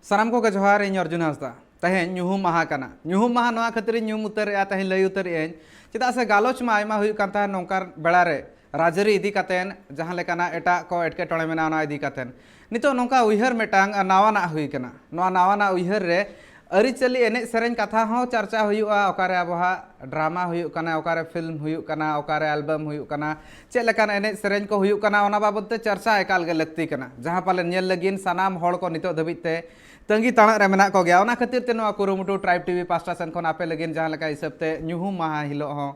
साराम को जोहार इन अर्जुन हांसदा तहें ᱧᱩᱦᱩᱢ माहा कना ᱧᱩᱦᱩᱢ माहा नवा खतरी ᱧᱩᱢ उतरे तहें लई उतरे चेदा से गालोच मा आयमा हुई कांता नौकार बेड़ा रे राजरी इदी कातेन जहां लेकाना एटा को एटके टोळे मेना ना इदी कातेन नितो नौका उइहर मेटांग नावाना हुई कना नवा नावाना उइहर रे अरिचली एने सेरेन कथा हो चर्चा हुयुआ ओकारे अबहा ड्रामा हुयुक कना ओकारे फिल्म हुयुक कना ओकारे एल्बम हुयुक कना चेक लेकान एने सेरेन को हुयुक कना ओना बाबत ते चर्चा एकाल गे लगती कना जहां पाले नेल लगिन सनाम होड़ को नितो धबिते तंगी ताणा रे मेना को गया ओना खातिर ते नवा कुरुमुटु ट्राइब टीवी पास्टा सेन खन आपे लगिन जहां लेका हिसाब ते ᱧᱩᱦᱩᱢ माहा हिलो हो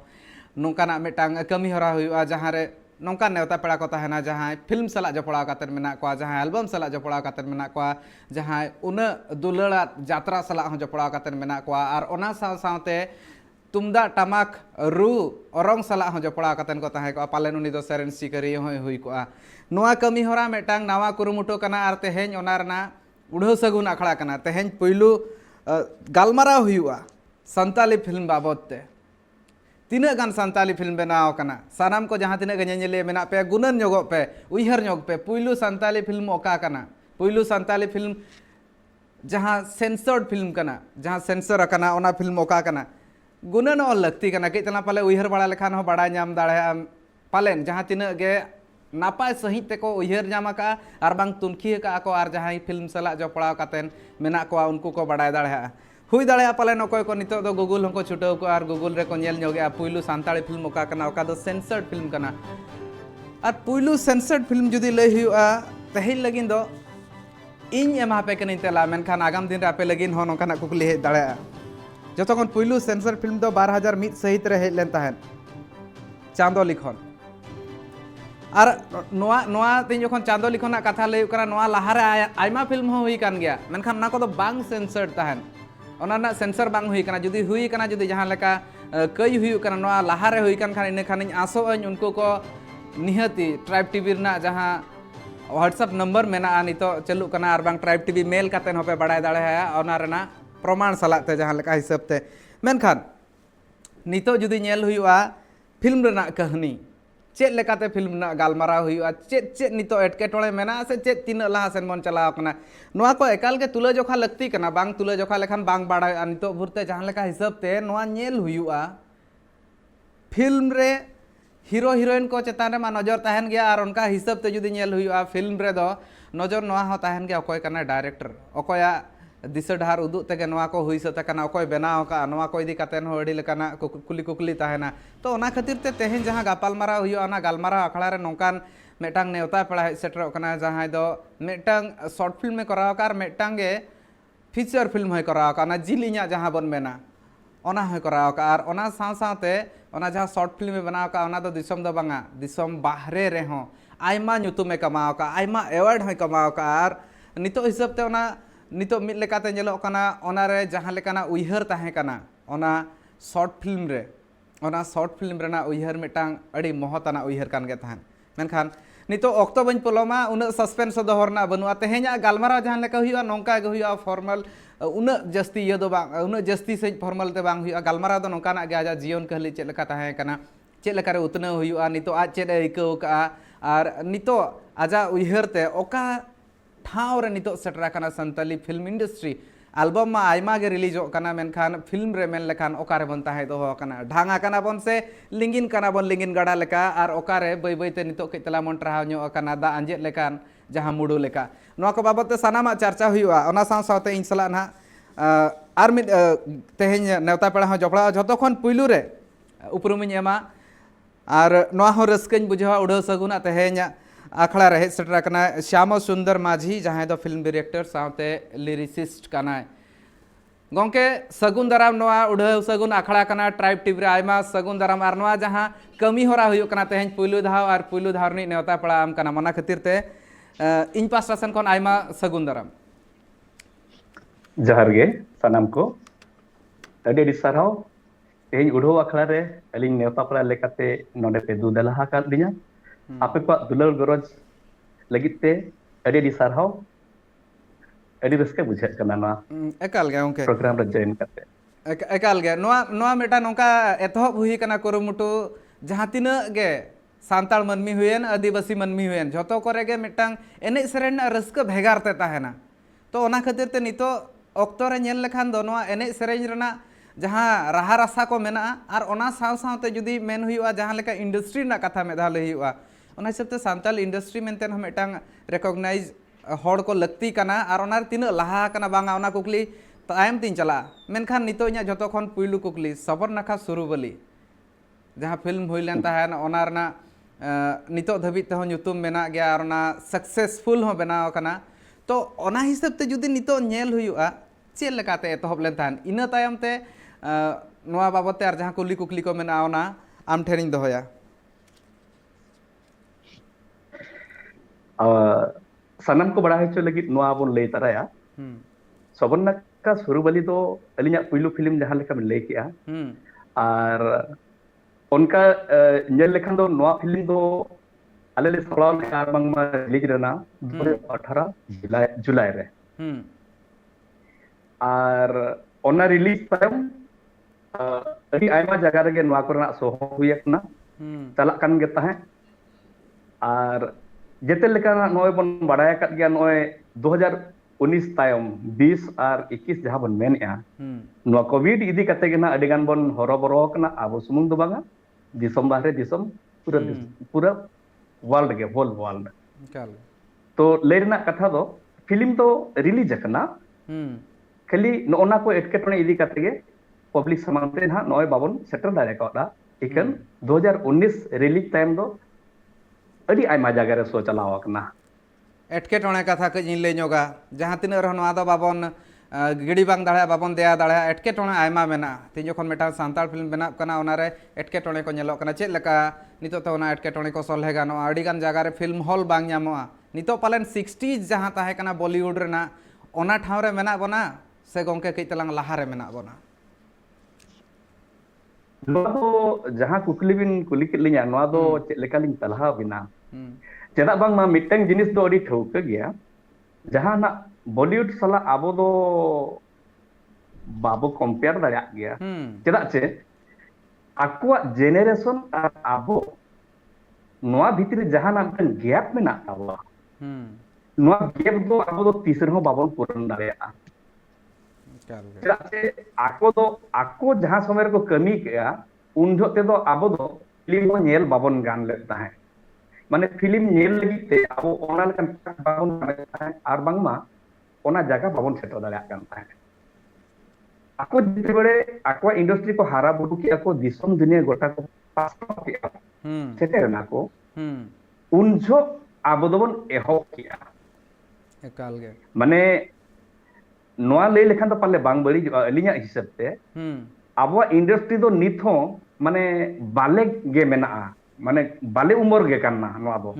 नोंकाना मेटांग कमी हरा हुयुआ जहां रे नौका नेवता पेड़ा को तहना जहां फिल्म सला जपड़ा कातेन मेना को जहां एल्बम सला जपड़ा कातेन मेना को जहां उना दुलड़ा यात्रा सला हो जपड़ा कातेन मेना को और ओना साथे तुमदा टमाक रू औरंग सला हो जपड़ा कातेन को तहे को पालेन उनी दो सेरेन सिकरी होय हुई को नोआ कमी हरा मेटांग नावा कुरुमुटो कना आर तेहेन ओना रना उड़ो सगुन अखड़ा कना तेहेन पुइलू गालमारा हुयुआ संताली फिल्म बाबत ते तीना गान संताली फिल्म बनाव कना सानाम को जहां तीना गनेले मेना पे गुनन ᱧᱚᱜᱚᱜ पे उइहर ᱧᱚᱜ पे पुइलू संताली फिल्म ओका कना पुइलू संताली फिल्म जहां सेंसर्ड फिल्म कना जहां सेंसर कना ओना फिल्म ओका कना गुनन और लगती कना के तना पाले उइहर बड़ा लेखान हो बड़ा नाम दाड़े पालेन जहां तीना गे नापाय सही तेको उइहर नाम का आर बांग तुनखी का को आर जहां फिल्म सला जपड़ा कातेन मेना को उनको को बड़ा दाड़े हुई दाड़े पालेन अकोय को नितो दो गूगल हमको छुटाव को और गूगल रे को नेल ᱧᱚᱜᱮ पुइलू सानताली फिल्म ओका कना ओका दो सेंसर्ड फिल्म कना और पुइलू सेंसर्ड फिल्म जुदी लय हुआ तहेन लगिन दो इन एमा पे कनी तेला मेनखान आगाम दिन रे आपे लगिन हो नोकाना कुकली हे दाड़े जतखन पुइलू सेंसर्ड फिल्म दो 2001 सहित रे हेलेन तहन चांदो लिखन और नोआ नोआ तीन जखन चांदो लिखना कथा लय कना नोआ लहारे आयमा फिल्म हो हुई कान गया मेनखान ना को दो बांग सेंसर्ड तहन ओना सेंसर बांग हुई कना जुदी हुई कना जुदी जहां लेका कई हुई कना नोआ लहारे हुई कान खान इन खान आसो उनको को निहती ट्राइब टीवी ना जहां व्हाट्सएप नंबर मेना नितो चलू कना और बांग ट्राइब टीवी मेल कातेन होपे बड़ाय दाड़े है ओना रेना प्रमाण सलाते जहां लेका हिसाब ते मेनखान नितो जुदी नेल हुआ फिल्म रेना कहानी चेक लेकाते फिल्म ना गालमारा हुआ चेक नितो एटकेटोळे मेना से चेक तीन लहा सेन मन चलाव कना नोआ को एकाल के तुला जोखा लगती कना बांग तुला जोखा लेखान बांग बाड़ा नितो भुरते जहां लेका हिसाब ते नोआ नेल हुआ फिल्म रे हीरो हीरोइन को चेतान रे मा नजर तहन गया और उनका हिसाब ते जुदी नेल हुआ फिल्म रे दो नजर नोआ हो तहन गया अकोय कना डायरेक्टर अकोया दिशा ढार उदुग तेगे नोआ को हुई सते कना अकोय बनाव का नोआ को इदी कातेन हो अडी लेकाना कुकली कुकली तहना तो ओना खातिर ते तेहेन जहां गापालमारा हुआ ओना गालमारा अखड़ा रे नोकान मेटांग नेवता पेड़ा हेज सेटर कना जहां दो मेटांग शॉर्ट फिल्म में कराव का मेटांग गे फीचर फिल्म है कराव का ना जिलिया जहां बन मेना ओना है कराव का और ओना साथे ओना जहां शॉर्ट फिल्म में बनाव का ओना दो दिसम दो बांगा दिसम बाहरे रे हो आयमा ᱧᱩᱛᱩᱢ कमाव का आयमा एवार्ड है कमाव का और नितो हिसाब ते ओना नितो मिद लेकाते नेलोग कना ओना रे जहां लेकाना उइहर ताहे कना ओना शॉर्ट फिल्म रेना उइहर मिटांग अड़ी महताना उइहर कान गे ताहन मेनखान नितो ऑक्तो बन पोलोमा उना सस्पेंस दोहरना बनुआ तेहेना गालमारा जहां लेका हुआ नोंका गे हुआ फॉर्मल उना जस्ती ये दो बांग उना जस्ती से फॉर्मल ते बांग हुआ गालमारा दो नोंकाना गे आजा जीवन कहली चेक लेका ताहे कना चेक लेका रे उतना हुआ नितो आज चेक इको का और नितो आजा उइहर ते ओका ठाव रे नितो सेटरा कना संताली फिल्म इंडस्ट्री एल्बम मा आयमा गे रिलीज कना मेनखान फिल्म रे मेन लेखान ओकारे बन ताहे दो कना ढांगा कना बन से लिंगिन कना बन लिंगिन गड़ा लेका और ओकारे बई बई ते नितो के तला मन ट्राहाव ᱧᱚᱜ कना दा अंजेत लेकान जहां मुडू लेका नोआ को बाबत ते सानामा चर्चा हुआ ओना साथे इन सला ना आर मिद तेहेन नेवता पेड़ा हो जपड़ा जतो खन पुइलू रे उपरुमिन एमा और नोआ हो रस्कन बुझावा उड़ो सगुना तेहेन अखड़ा रहे सेटरा कना श्याम सुंदर माझी जहां दो फिल्म डायरेक्टर साथे लिरिसिस्ट कना गोंके सगुन दाराम नोआ उड़ो सगुन अखड़ा कना ट्राइब टीवी रे आयमा सगुन दाराम और नोआ जहां कमी होरा हुयो कना तेहेन पुइलू धाव और पुइलू धारनी नेवता पड़ा आम कना मना खातिर ते इन पास्टा सेन खन आयमा सगुन दाराम जहर गे सनाम को अडी अडी साराव तेहेन उड़ो अखड़ा रे अलिन नेवता पड़ा लेकाते नोडे पे दुदलहा का दिया आपे को दुलर गरज लगिते अडी अडी साराव अडी रस्के बुझे कना ना एकाल गे ओके प्रोग्राम रे जॉइन करते एकाल गे नोआ नोआ मेटा नोका एतहब हुई कना कुरुमुटु जहां तिना गे सांताल मनमी हुएन आदिवासी मनमी हुएन जतो करे गे मिटांग एने सेरेन रस्क भेगार ते ताहेना तो ओना खातिर ते नितो ऑक्तो रे नेल लेखान दो नोआ एने सेरेंज रेना जहाँ राहा रासा को मेना और ओना साव सावते जुदी मेन हुआ जहाँ लेका इंडस्ट्री ना कथा में धा लई हुआ ओना हिसाब ते सांताल इंडस्ट्री मेनतेन हम एटांग रिकॉग्नाइज हॉड़ को लगती कना और ओनार तीना लाहा कना बांगा ओना कुकली तायम तीन चला मेनखान नितो इᱧᱟᱜ जतो खन पुइलु कुकली सबर नाखा सुरुबली जहाँ फिल्म हुई लेन तहन ओना रना नितो धबित ते हो nyutum मेना गया और ओना सक्सेसफुल हो बनाव कना तो ओना हिसाब ते जुदी नितो नेल हुआ चेल लेकाते एतहब लेन तहन इना तायम ते नोआ बाबते और जहाँ कुली कुकली को मेना ओना आम ठेरिंग दोहया सानम को बड़ा हेचो लगी नोआ बोन लई तराया सबर नाखा सुरुबली दो अलिᱧᱟᱜ पुइलु फिल्म जहाँ लेका में लई किया और उनका नेल लेखान दो नोआ फिल्म दो आले ले सलाव कार बांगमा रिलीज रेना 2018 जुलाई रे और ओना रिलीज तायम अभी आयमा जगह रे नोआ कोरना सोहो हुयकना चला कान गे ताहे और जेते लेका नोय बन बड़ाय कात गया नोय 2019 तायम 20 और 21 जहाँ बन मेनया नोआ कोविड इदी कते गे ना अडी गान बन हरोबरो कना आबो सुमुंग दो बांगा दिसम बाहरे दिसम पूरा वर्ल्ड गे होल वर्ल्ड तो लेरना कथा दो फिल्म तो रिलीज करना खाली नोना को एटकेटने इदी कते गे पब्लिक समांते ना नोय बाबन सेटर दारे कोदा इकन 2019 रिलीज टाइम दो अडी आयमा जगह रे सो चलाव कना एटकेटने कथा कज इन लेनोगा जहाँ तीन रह नोआ दो बाबन गिड़ी बांग दाड़ा बाबन देया दाड़ा एटकेटने आयमा मेना तीन जखन मेटा सांताल फिल्म बना कना ओनारे एटकेटने को नेलो कना चेक लेका नितो तो ओना एटकेटने को सलहे गानो अडी गान जगह रे फिल्म हॉल बांग ᱧᱟᱢᱚᱜᱼᱟ नितो पालन 60s जहाँ ताहे कना बॉलीवुड रेना ओना ठाव रे मेना बना से गोंके कई तलांग लाहा रे मेना बना नोआ दो जहाँ कुकली बिन कुली के लिया नोआ दो चेक लेका लिन तलहा बिना चेदा बांग मा मिटंग जिनिस दो अडी ठौका गया जहाँ ना बॉलीवुड साला आबो दो बाबो कंपेयर दाड़ा गया चेदा चे आकुआ जेनरेशन और आबो नोआ भीतर जहाँ ना गैप में ना तावा नोआ गैप दो आबो दो तीसरे हो बाबन पूर्ण दाड़ा चेदा चे आको जहाँ समय को कमी किया उन जोते दो आबो दो फिल्म नेल बाबन गान लेता है माने फिल्म नेल लगी ते आबो ओना लेकन बाबन लेता है और बांगमा ओना जगह बाबन सेटो दाड़ा करता है आको जिते बड़े आको इंडस्ट्री को हारा बुडू की आको दिसम दुनिया गोटा को पास किया सेटे ना को उन जो आबो दोबन एहो किया एकाल गे माने नोआ ले लेखान तो पाले बांग बड़ी अलिया हिसाब ते आबो इंडस्ट्री दो नित हो माने बाले गे मेना माने बाले उमर गे करना नोआ दो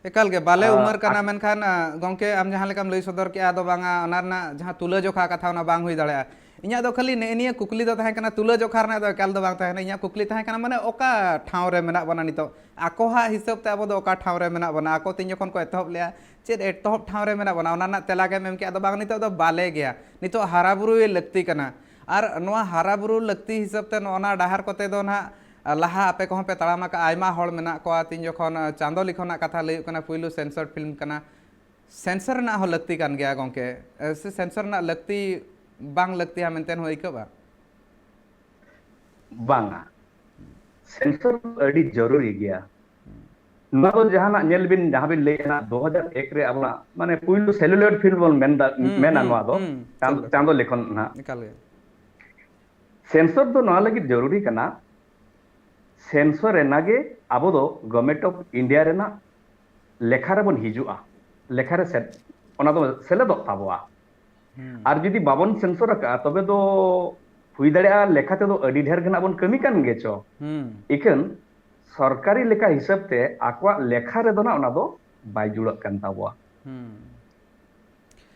एकाल गे बाले उमर कना मेनखान गोंके आम जहाँ लेकाम लई सदर के आदो बांगा ओनारना जहाँ तुला जोखा कथा ओना बांग हुई दाड़ा इᱧᱟᱜ दो खाली नेनिया कुकली दो ताहे कना तुला जोखा रना दो एकाल दो बांग ताहे इᱧाᱜ कुकली ताहे कना माने ओका ठाव रे मेना बना नितो आको हा हिसाब ते आबो दो ओका ठाव रे मेना बना आको तीन जखन को एतहब लेया चेद एतहब ठाव रे मेना बना ओनाना तेला के मेम के आदो बांग नितो दो बाले गया नितो हाराबुरु लगती कना और नोआ हाराबुरु लगती हिसाब ते नोना डाहार कोते दो ना लाहा आपे को पे तड़ामा का आयमा हॉल मेना को तीन जखन चांदो लिखोना कथा लई कना पुइलु सेंसर फिल्म कना सेंसर ना हो लगती कान गया गोंके से सेंसर ना लगती बांग लगती है मेंटेन होई कबा बांगा सेंसर अड़ी जरूरी गया ना तो जहाँ ना नेल बिन जहाँ बिन ले ना 2001 रे अपना माने पुइलु सेलुलर फिल्म बोल मेना नोआ दो चांदो लिखोन ना निकाल गए सेंसर दो ना लगी जरूरी कना सेंसर एनागे आबो दो गवर्नमेंट ऑफ इंडिया रेना लेखा रे बन हिजुआ लेखा रे सेट ओना दो सेले दो ताबोआ और जुदी बाबन सेंसर का तबे दो हुई दाड़ा लेखा ते दो अडी ढेर गना बन कमी कान गे चो इकन सरकारी लेखा हिसाब ते आकवा लेखा रे दो ना ओना दो बाय जुड़क कान ताबोआ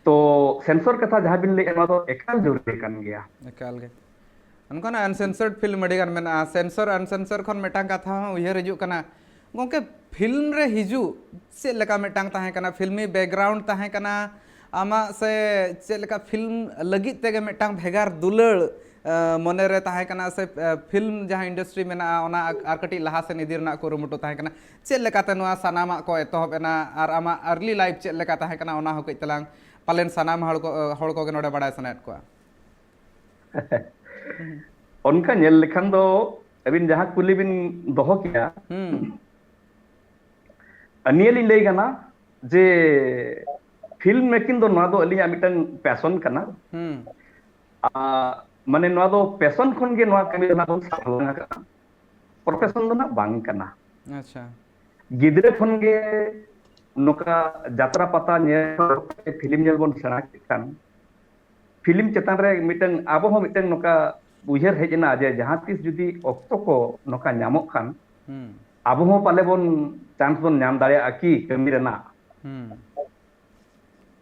तो सेंसर कथा जहाँ बिन ले एना दो एकाल जरूरी कान गया एकाल गे उनका ना अनसेंसर्ड फिल्म अड़ी गान मेना सेंसर अनसेंसर खन मेटांग कथा उयहर हिजु कना गोंके फिल्म रे हिजु से लेका मेटांग ताहे कना फिल्मी बैकग्राउंड ताहे कना आमा से चेक फिल्म लगी तेगे मेटांग भेगार दुलड़ मने रे ताहे कना से फिल्म जहां इंडस्ट्री मेना ओना आर कटी लहा से निदि रना कुरुमुटु ताहे कना चेक लेकाते नोआ सानामा को एतहब एना आर आमा अर्ली लाइफ चेक लेका ताहे कना ओना हो कई तलांग पालेन सानाम हड़ को नोडे बड़ाय सनायत को उनका नेल लेखन दो अबिन जहां कुली बिन दोहो किया अनियली लई गना जे फिल्म मेकिंग दो ना दो अलिया मिटन पैशन कना माने नोआ दो पैशन खन गे नोआ कमी ना दो सालंगा कना प्रोफेशन दो ना बांग कना अच्छा गिदरे खन गे नोका जात्रा पता ने फिल्म नेल बोन सेना खान फिल्म चेतन रे मिटन आबो हो मिटन नोका उयहर हेजना जे जहां तीस जुदी ऑक्टो को नोका ᱧᱟᱢᱚᱜ खान आबो हो पाले बोन चांस बोन ᱧᱟᱢ दाड़िया की कमी रेना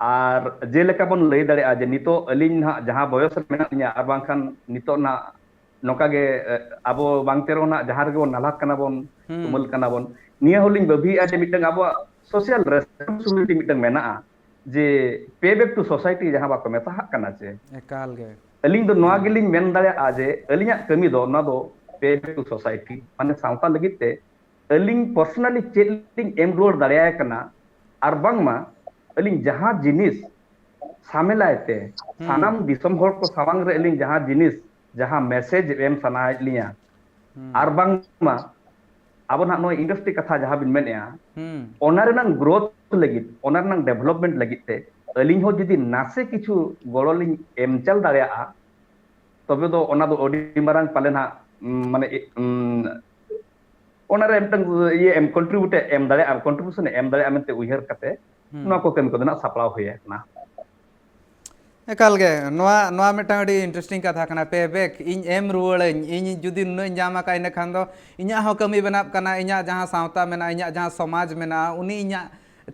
आर जे लेका बोन लई दाड़िया जे नितो अलिन ना जहां बयस मेना निया आर बांखान नितो ना नोका गे आबो बांगतेरो ना जहां रे बोन नालाक कना बोन तुमल कना बोन निया होलिन बभी आ जे मिटन आबो सोशल रेस्पॉन्सिबिलिटी मिटन मेना जे पे बैक टू सोसाइटी जहां बाको मेता कना जे एकाल गे अलिंग दो नोआ गिलिंग मेन दाड़िया जे अलिंगा कमी दो ना दो पे बैक टू सोसाइटी माने सावता लगित ते अलिंग पर्सनली चेलिंग एम रोड दाड़िया कना आर बांगमा अलिंग जहां जिनिस सामेलायते सानाम दिसम होड़ को सावांग रे अलिंग जहां जिनिस जहां मैसेज एम सनाय लिया आर बांगमा अब ना नो इंडस्ट्री कथा जहां बिन मेनया ओनार नंग ग्रोथ लगित ओनार नंग डेवलपमेंट लगित ते अलिंग हो जदी नासे किछु गोड़ोलिंग एम चल दाड़िया तबे दो ओना दो ओडी मारांग पाले ना माने ओना रे एमटन ये एम कंट्रीब्यूट एम दाड़िया कंट्रीब्यूशन एम दाड़िया मेनते उयहर कते नोआ को कमी को ना सप्लाव होय ना एकाल गे नोआ नोआ मिटांग अडी इंटरेस्टिंग कथा कना पे बैक इन एम रुवड़ें इन जुदी नुन जामा का इन खान दो इन्या हो कमी बनाब कना इन्या जहां सावता मेना इन्या जहां समाज मेना उनी इन्या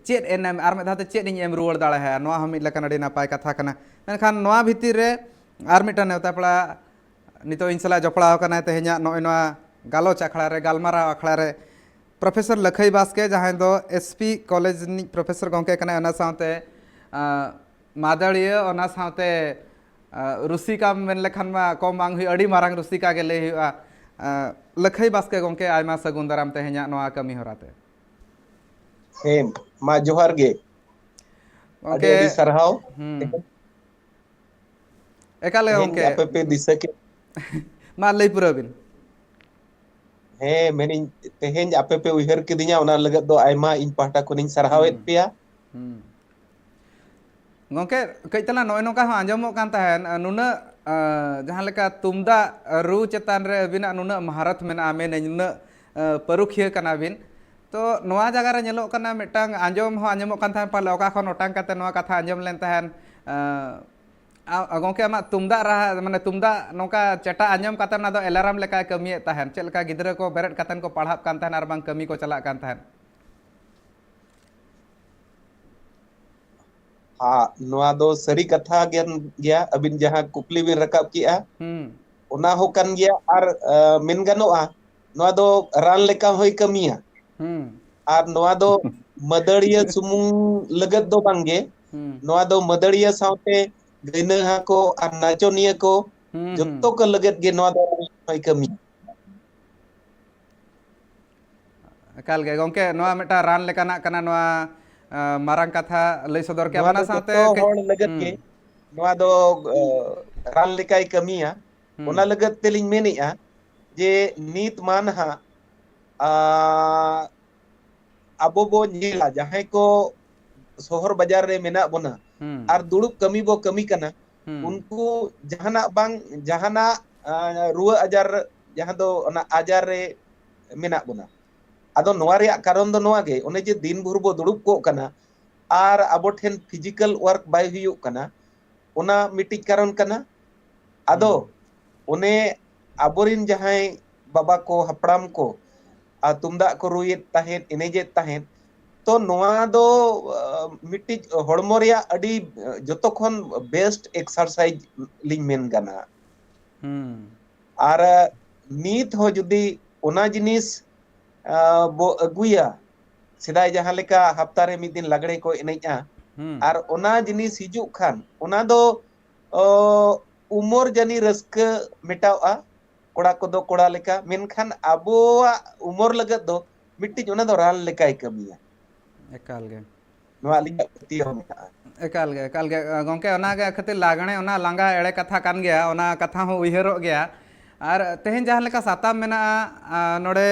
चेत एनएम आर में धाते चेत इन एम रुवड़ दाड़े है नोआ हम लकन अडी नापाय कथा कना मेनखान नोआ भितिर रे आर मिटा नेवता पड़ा नितो इन सला जपड़ाव कना तेहेन्या नोय नोआ गालोच अखड़ा रे गालमारा अखड़ा रे प्रोफेसर लखई बास्के जहां दो एसपी कॉलेज नि प्रोफेसर गोंके कना ओना सावते मादड़िया ओना सावते रुसिका मेन लेखान मा कम बांग हुई अड़ी मारांग रुसिका गे ले हुआ लखई बास्के गोंके आयमा सगुन दाराम तेहेन्या नोआ कमी होराते हे मा जोहार गे ओके अडी सरहाव एकाले गोंके आपे पे दिशा के मा लई पुरा बिन हे मेनी तेहेन आपे पे उहर किदिया ओना लगत दो आयमा इन पाटा कोनिन सरहावेत पेया गोंके कइतला नोय नोका हो आंजमो कान तहन नुना जहां लेका तुमदा रू चेतान रे बिना नुना महारत मेना मेन नुना परुखिया कना बिन तो नोआ जगह रे नेलो कना मिटांग आंजम हो आंजमो कान तहन पाले ओका खन ओटांग काते नोआ कथा आंजम लेन तहन गोंके आमा तुमदा रहा माने तुमदा नोका चटा आंजम काते ना दो एलाराम लेका कमिए तहन चेल लेका गिदरा को बेरेट कातन को पढ़ाब कान तहन आर बांग कमी को चला कान तहन हाँ नोआ दो सरी कथा गया अबिन जहां कुपली बिन रकाब किया ओना हो कन गया आर मेन गनोआ नोआ दो रान लेका होई कमिया आर नोआ दो मदड़िया सुमुंग लगत दो बांगे नोआ दो मदड़िया सावते गइना को आर नाचोनिया को जत्तो को लगत गे नोआ दो होई कमी काल गे गोंके नोआ मेटा रान लेकाना कना नोआ मारंग कथा लई सदर के बना साथे होड़ लगत के नोआ दो रान लेकाई कमिया ओना लगत तेलिंग मेनिया जे नीत मानहा अबो बो नीला जहां को शहर बाजार रे मेना बोना आर दुड़ुब कमी बो कमी कना उनको जहाना बांग जहाना रुआ अजार जहां दो ओना आजार रे मेना बोना आदो नोआ रे कारण दो नोआ गे ओने जे दिन भर बो दुड़ुब को कना आर अबो ठेन फिजिकल वर्क बाय हुयु कना ओना मिटिक कारण कना आदो ओने अबोरिन जहां बाबा को हपड़ाम को तुमदा को रुये ताहेन इनेजे ताहेन तो नोआ दो मिटिक होड़मो रिया अडी जतो खन बेस्ट एक्सरसाइज लिंग मेन गाना आर नीत हो जुदी ओना जिनिस बो अगुया सेदाय जहां लेका हफ्ता रे मिद दिन लागड़े को एनेजा आर ओना जिनिस हिजुक खान ओना दो umur jani raska metawa koda kodo koda leka menkhan aboa umur lagat do mitti ona do ral lekai kamiya ekal ge noa alinga patio mena एकाल गे गंके खातिर लागणे लांगा एड़े कथा कान गया ओना कथा हो उयहरोग गया और तेहन जहाँ लेका साताम मेना नोडे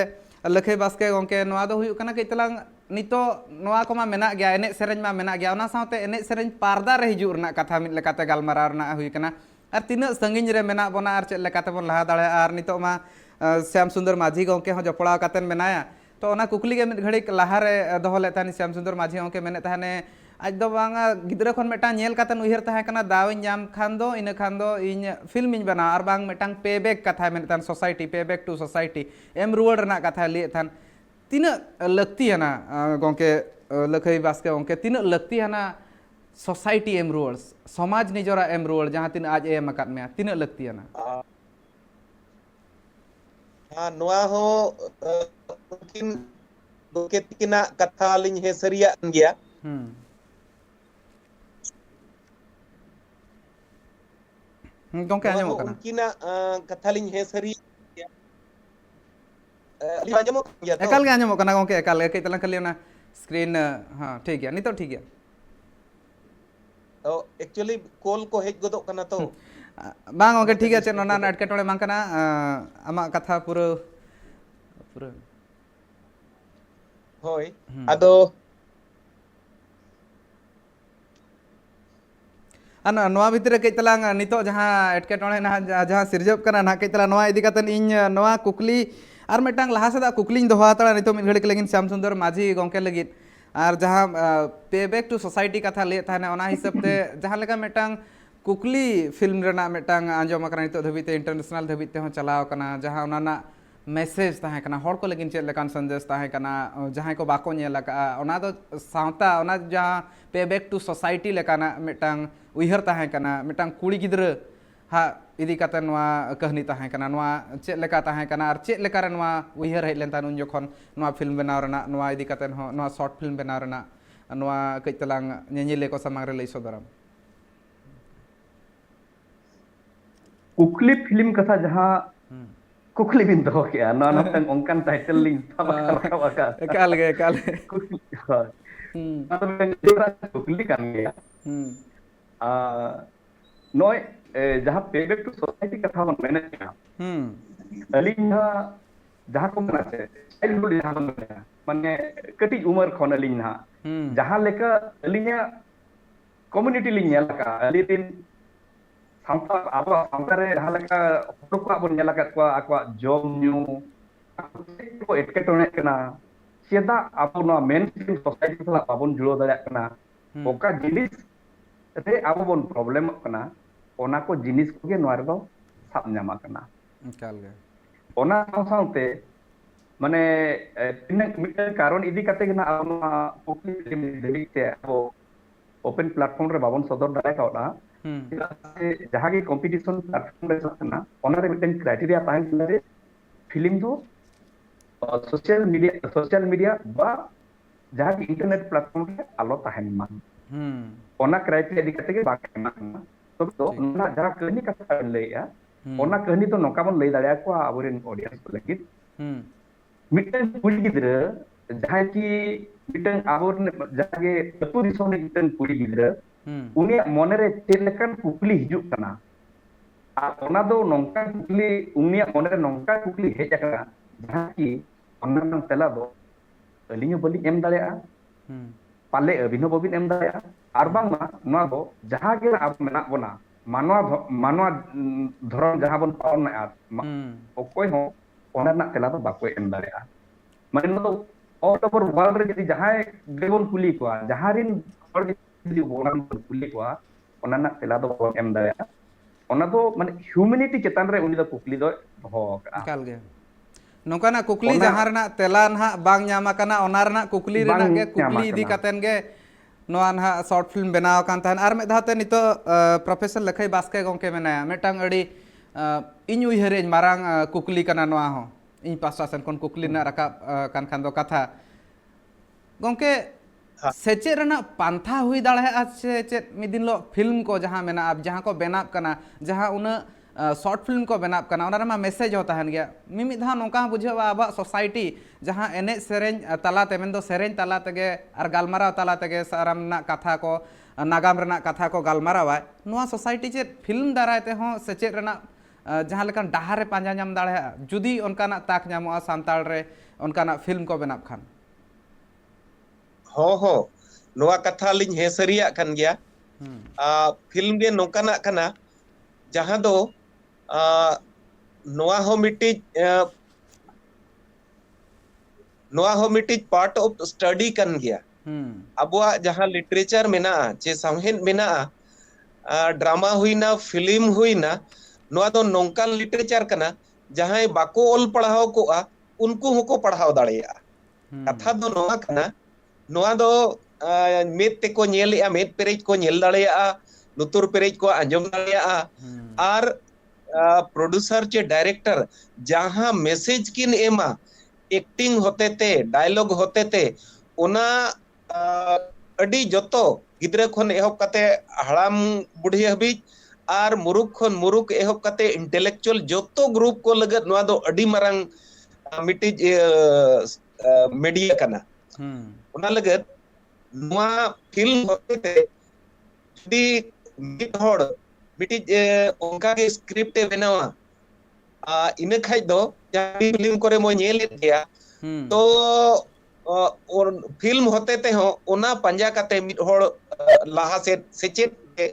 लखई बास्के गंके नोआ दो हुयुग कना कइतलांग नितो नोआ को मा मेना गया एने सेरेंज मा मेना गया ओना साथे एने सेरेंज पारदा रे हिजुर रना कथा मिद लेकाते गालमाराव रना हुई कना और तीना संगिन रे मेना बोना और चेद लेकाते बोन लहा दाड़े और नितो मा श्याम सुंदर माझी गंके हो जपड़ा कातेन मेनाया तो ओना कुकली गे मिद घड़ी लहा रे दोहो ले तानी श्याम सुंदर माझी गंके मेने ताहने आज दो बांगा गिद्रा खन मेटांग नेल कातन उयहर ताहे कना दाव जाम खान दो इन खान दो इन फिल्म इन बना और बांग मेटांग पेबैक कथा मेन तान सोसाइटी पेबैक टू सोसाइटी एम रुआड़ रना कथा लिए थान तीन लगती है ना गोंके लखई बास्के गोंके तीन लगती है ना सोसाइटी एम रुआड़ समाज निजोरा एम रुआड़ जहाँ तीन आज एम अकाद में तीन लगती है ना हाँ नोआ हो मungkin ketika kata liñ he seria gया gongke anjamok kana unkina kata liñ he seria li anjamok gया to ekal ge anjamok kana gongke ekal ge kitelang kali ona screen हाँ ठीक है नहीं तो ठीक है तो एक्चुअली कॉल को हेज गोदो kana to bang oke ठीक है चेन ओना एटकेटोड़े mang kana आमा कथा पूरा पूरा होय आदो अन नोआ भितर कई तलांग नितो जहाँ एटकेटोड़े ना जहाँ सिरजब कना ना कई तला नोआ इदी कतन इन नोआ कुकली और मेटांग लहा सेदा कुकलिñ दोहा तड़ा नितो मिद घड़ी लगिन श्याम सुंदर माझी गंके लगिन और जहाँ पेबैक टू सोसाइटी कथा ले थाने ओना हिसाब ते जहाँ लेका मेटांग कुकली फिल्म रेना मेटांग आंजम कना नितो धबिते इंटरनेशनल धबिते हो चलाव कना जहाँ ओना ना मैसेज ताहे कना हर को लगिन चेद लेकान संदेश ताहे कना जहाँ को बाको नेल का ओना दो सावता ओना जहाँ पेबैक टू सोसाइटी लेकाना मेटांग उयहर ताहे कना मेटांग कुड़ी गिद्र हा इदी कते नोआ कहनी ताहे कना नोआ चेद लेका ताहे कना और चेद लेका रे नोआ उयहर हेज लेन तान उन जखन नोआ फिल्म बनाव रना नोआ इदी कते हो नोआ शॉर्ट फिल्म बनाव रना नोआ कई तलांग नेनिले को समांग रे लई सदरम कुकली फिल्म कथा जहाँ कुकली बिन दो क्या ना ना तंग ओंकन टाइटल लिंग था एकाल कुकली ना तो तंग कुकली kan गया नोय जहाँ पेबैक टू सोसाइटी कथा मन मैंने किया अलिंगा जहाँ को मना से चाइल्डहुड जहाँ को मना माने कटी उम्र खन अलिंगा जहाँ लेका अलिंगा कम्युनिटी लिंग नेला का अलिदिन सामता अब सामता रे जहाँ लेका हर को अब नेला का को जॉब न्यू को एटकेटोने कना चेदा अब नो मेनस्ट्रीम सोसाइटी सला बाबन जुड़ो दाड़ा कना ओका जिनिस रे अब बोन प्रॉब्लम कना ओना को जिनिस को गे नोर दो साब ᱧᱟᱢᱟ कना एकाल गे ओना साउते माने तिना मिटन कारण इदी कते गना आमा ओपन फिल्म देबिते अब ओपन प्लेटफॉर्म रे बाबन सदर दाय कावडा जहां के कंपटीशन प्लेटफॉर्म रे सना ओना रे मिटन क्राइटेरिया ताहेन रे फिल्म दो सोशल मीडिया बा जहां के इंटरनेट प्लेटफॉर्म रे आलो ताहेन मा ओना क्राइटेरिया इदी कते गे बाके ना तो ना जहाँ कहनी कथा लैया ओना कहनी तो नौका बन लई दाड़िया को आबोरेन ऑडियंस को लगित मिटन कुड़ी गिद्र जहाँ की मिटन आबोरेन जहाँ के अतु दिसोम ने मिटन कुड़ी गिद्र उनी मोने रे चेलकन कुकली हिजुक कना आ ओना दो नौका कुकली उनी मोने रे नौका कुकली हेज कना जहाँ की ओना नंग तला दो अलिंग बलि एम दाड़िया पाले अभिनव बबिन एम दाड़िया और बांगमा नोआ दो जहाँ के अब मेना बोना मानवा धरम जहाँ बन पावन ना ओकोय हो ओना ना तेला दो बाको एम दाड़िया माने नो ऑल ओवर वर्ल्ड रे जदी जहाँ गेबन कुली को जहाँ रिन हर जदी ओना कुली को ओना ना तेला दो एम दाड़िया ओना दो माने ह्यूमैनिटी चेतन रे उनी दो कुकली दो हो काल गे नोका ना कुकली जहाँ रना तेला ना बांग ᱧᱟᱢᱟ ᱠᱟᱱᱟ ओना रना कुकली रना गे कुकली इदी कातेन गे नोआ ना शॉर्ट फिल्म बनाव कान ताहन आर मेधाते नितो प्रोफेसर लखई बास्के गंके मेनाया मेटांग अड़ी इन उयहरेज मारांग कुकली कना नोआ हो इन पास्टा सेन कोन कुकली ना रका कान खान दो कथा गंके सेचेद रना पांथा हुई दाड़ा से चेद मिदिन लो फिल्म को जहाँ मेना जहाँ को बेनाब कना जहाँ उन शॉर्ट फिल्म को बेनाब कना उना रमा मैसेज होता है गया मिमिद धा नोका बुझेवा अब सोसाइटी जहाँ एने सेरें तलाते मेन दो सेरें तलाते गे और गालमाराव तलाते गे साराम ना कथा को नागाम रना कथा को गालमारावा नुआ सोसाइटी चेद फिल्म दारायते हों सेचेद रना जहाँ लेकिन डाहार रे पांजा नाम दाड़ा जुदी उनका ताक नामोआ सांताल रे उनका फिल्म को बेनाब खान हो नोआ कथा लिंग हे सरिया कन गया फिल्म गे नोकाना कना जहाँ दो नोआ हो मिटिज पार्ट ऑफ स्टडी कन गया अबुआ जहाँ लिटरेचर मेना चे सामहेद मेना ड्रामा हुईना फिल्म हुईना नोआ दो नोंकान लिटरेचर कना जहाँ बाको ओल पढ़ाओ को उनको होको पढ़ाओ दाड़ेया कथा दो नोआ कना नोआ दो मेद ते को नेल मेद पेरेज को नेल दाड़ेया लुतुर पेरेज को आंजम दाड़ेया आर प्रोड्यूसर चे डायरेक्टर जहाँ मैसेज किन एमा एक्टिंग होते थे डायलॉग होते थे उना अडी जतो गिद्रे खन एहब कते हड़ाम बुढ़ी हबी आर मुरुख खन मुरुख एहब कते इंटेलेक्चुअल जतो ग्रुप को लगत नोआ दो अडी मरंग मिटिज मीडिया कना उना लगत नोआ फिल्म होते थे दी मिट होड़ मिटिज उनका के स्क्रिप्ट बनावा इन खाई दो जहां फिल्म करे मो नेल गया तो और फिल्म होते थे हो उना पंजा कते मिट होड़ लाहा से सेचेत के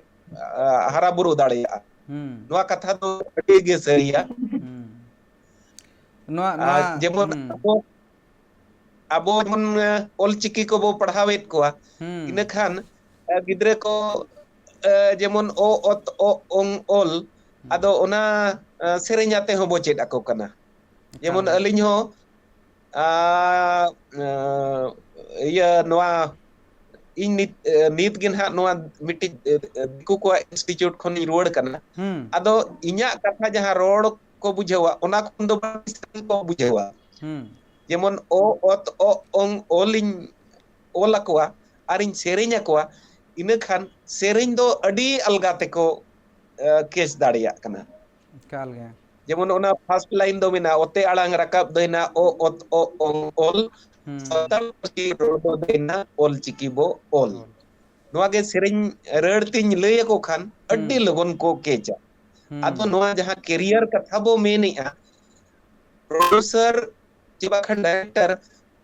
हरा बुरु दाड़िया नोआ कथा तो अडी गे सरिया नोआ जेमन अबो मन ओल चिकी को बो पढ़ावेत कोआ इन खान गिद्रे को जेमन ओ ओत ओ ओंग ओल आदो ओना सेरेኛते हो बो चेद आको कना जेमन अलिñ हो iya नोआ इन नीत गिन हा नोआ मिटि दिकु को इंस्टीट्यूट खनि रोड कना आदो इnya कथा जहां रोड को बुझेवा ओना खन दो को बुझेवा जेमन ओ ओत ओ ओंग ओलिñ ओल अकवा आरिñ सेरेñ अकवा इन खान सेरेñ दो अडी अलगा ते को केस दाड़िया कना काल गया जेमन ओना फर्स्ट लाइन दो मेना ओते आड़ांग रकाब देना ओ ओत ओ ओंग ओल सतल की रोड दो देना ओल चिकी बो ओल नोआ गे सेरेñ रड़तिñ लय को खान अडी लगन को केचा आदो नोआ जहां कैरियर कथा बो मेनिया प्रोड्यूसर चिबा खन डायरेक्टर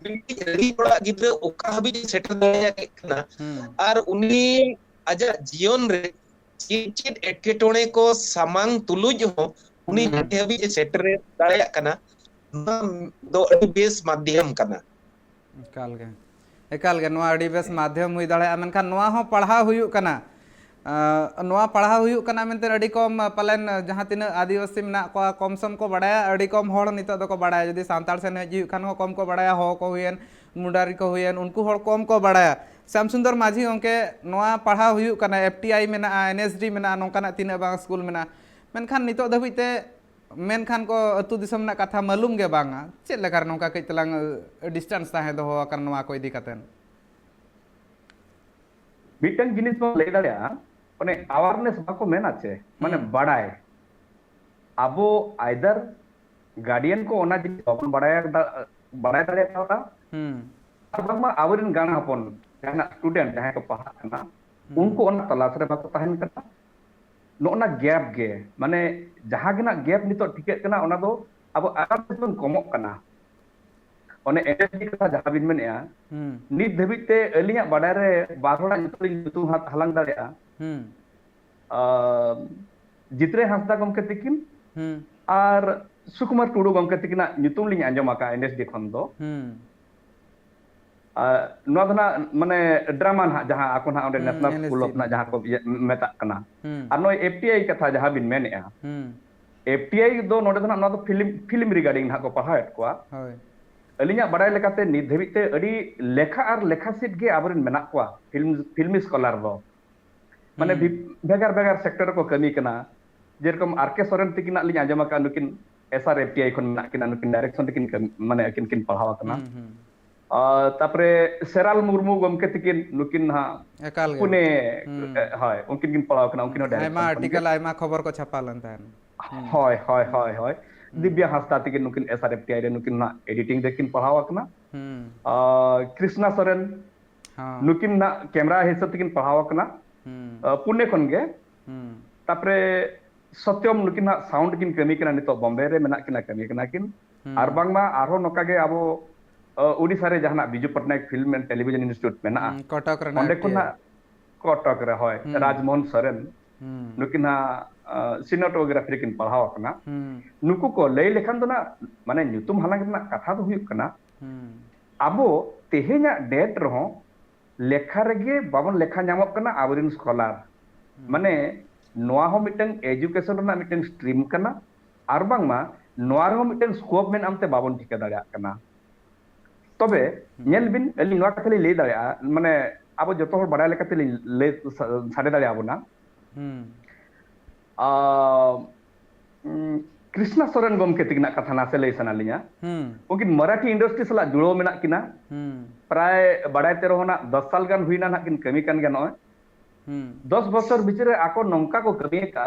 रेडी बड़ा गिद्रे ओका हबी सेटल दाया केना आर उनी आजा जीवन रे चीट एटकेटोणे को सामांग तुलुज हो उनी हबी सेटल दाया कना दो अडी बेस माध्यम कना एकाल गे नोआ अडी बेस माध्यम हुई दाया मेनखान नोआ हो पढ़ा हुयु कना नोआ पढ़ा हुयु कना मेनते अडी कम पालन जहां तिना आदिवासी मेना को कम सम को बड़ाया अडी कम होड़ नितो दो को बड़ाया जदी सांताल सेन हिजु खान हो कम को बड़ाया हो को हुयन मुंडारी को हुयन उनको होड़ कम को बड़ाया श्याम सुंदर माझी उनके नोआ पढ़ा हुयु कना एफटीआई मेना एनएसडी मेना नोकाना तिना बांग स्कूल मेना मेनखान नितो धबिते मेनखान को अतु दिसम ना कथा मालूम गे बांगा चेद लेकार नोका कई तलांग डिस्टेंस ताहे दो कर नोआ को इदी कतेन मिटन जिनिस बो लay दाड़िया माने अवेयरनेस बाको मेना छे माने बड़ाय अबो आइदर गार्डियन को ओना जिनिस बाबन बड़ाय दाड़े तावा और बामा आवरिन गाना हपन जहां स्टूडेंट जहां को पढ़ा कना उनको ओना तलाश रे बाको ताहन कना नोना गैप गे माने जहां गिना गैप नितो टिके कना ओना दो अब अवेयरनेस बन कमोक कना ओने एनएसडी कथा जहां बिन मेनेया नित धबिते अलिया बड़ाय रे बारहोड़ा नितो हालांग दाड़ेया जित्रे हांसदा गमके तिकिन और सुकुमार टुडू गमके तिकिना नितुम लिंग आंजम आका एनएसडी खन दो नोआ दना माने ड्रामा ना जहां आको ना ओंडे नेशनल स्कूल ऑफ ना जहां को मेता कना और नो एफटीआई कथा जहां बिन मेनेया एफटीआई दो नोडे दना नोआ दो फिल्म रिगार्डिंग ना को पढ़ाएत कोआ होय अलिया बड़ाय लेकाते नित धबिते अडी लेखा और लेखा सीट गे आबरिन मेना कोआ फिल्म स्कॉलर दो माने बेगार बेगार सेक्टर को कमी कना जेरकम आरके सोरेन तिकिना लिंग आंजम का नुकिन एसआर एफटीआई खन ना किना नुकिन डायरेक्शन तिकिन माने किन पढ़ावा कना तापरे सेराल मुर्मू गमके तकिन नुकिन हा एकाल गे पुने हाय उनकिन किन पढ़ाव कना उनकिन डायरेक्शन आयमा आर्टिकल आयमा खबर को छापा लन तहन हाय हाय हाय हाय दिव्या हांसदा तकिन नुकिन एसआरएफटीआई रे नुकिन ना एडिटिंग देकिन पढ़ाव कना कृष्णा सोरेन हाँ नुकिन ना कैमरा हिसाब तकिन पढ़ाव कना पुणे खन गे तापरे सत्यम नुकिन ना साउंड किन कमी कना नितो बॉम्बे रे मेना किना कमी कना किन आर बांगमा आरो नोका गे आबो उड़ीसा रे जहाना Biju Patnaik film and television institute मेना कटक रे ओंडे खना कटक रे होय राजमोहन सोरेन नुकिन ना सिनेमाटोग्राफी किन पढ़ाव कना नुकु को लay लेखान दो ना माने ᱧᱩᱛᱩᱢ हालांकि ना कथा दो हुयुक कना आबो तेहे냐 डेट रहो लेखा रेगे बाबन लेखा ᱧᱟᱢᱚᱜ कना आबरिन स्कॉलर माने नोआ हो मिटन एजुकेशन ना मिटन स्ट्रीम कना आर बांग मा नोआ रो मिटन स्कोप मेन आमते बाबन ठिका दाड़ा कना तबे नेल बिन अली नोआ कथले ले दाड़ा माने आबो जतो हर बडाय लेकाते ले साडे दाड़ा आबोना कृष्णा सोरेन गमके तिगना कथा ना से लay सनालिया उनकिन मराठी इंडस्ट्री सला जुड़ो मेना किना प्राय बडाय ते रहोना 10 साल गान हुइना ना किन कमी कान गनो 10 बছর ভিতরে আকো নঙ্কা को कमी का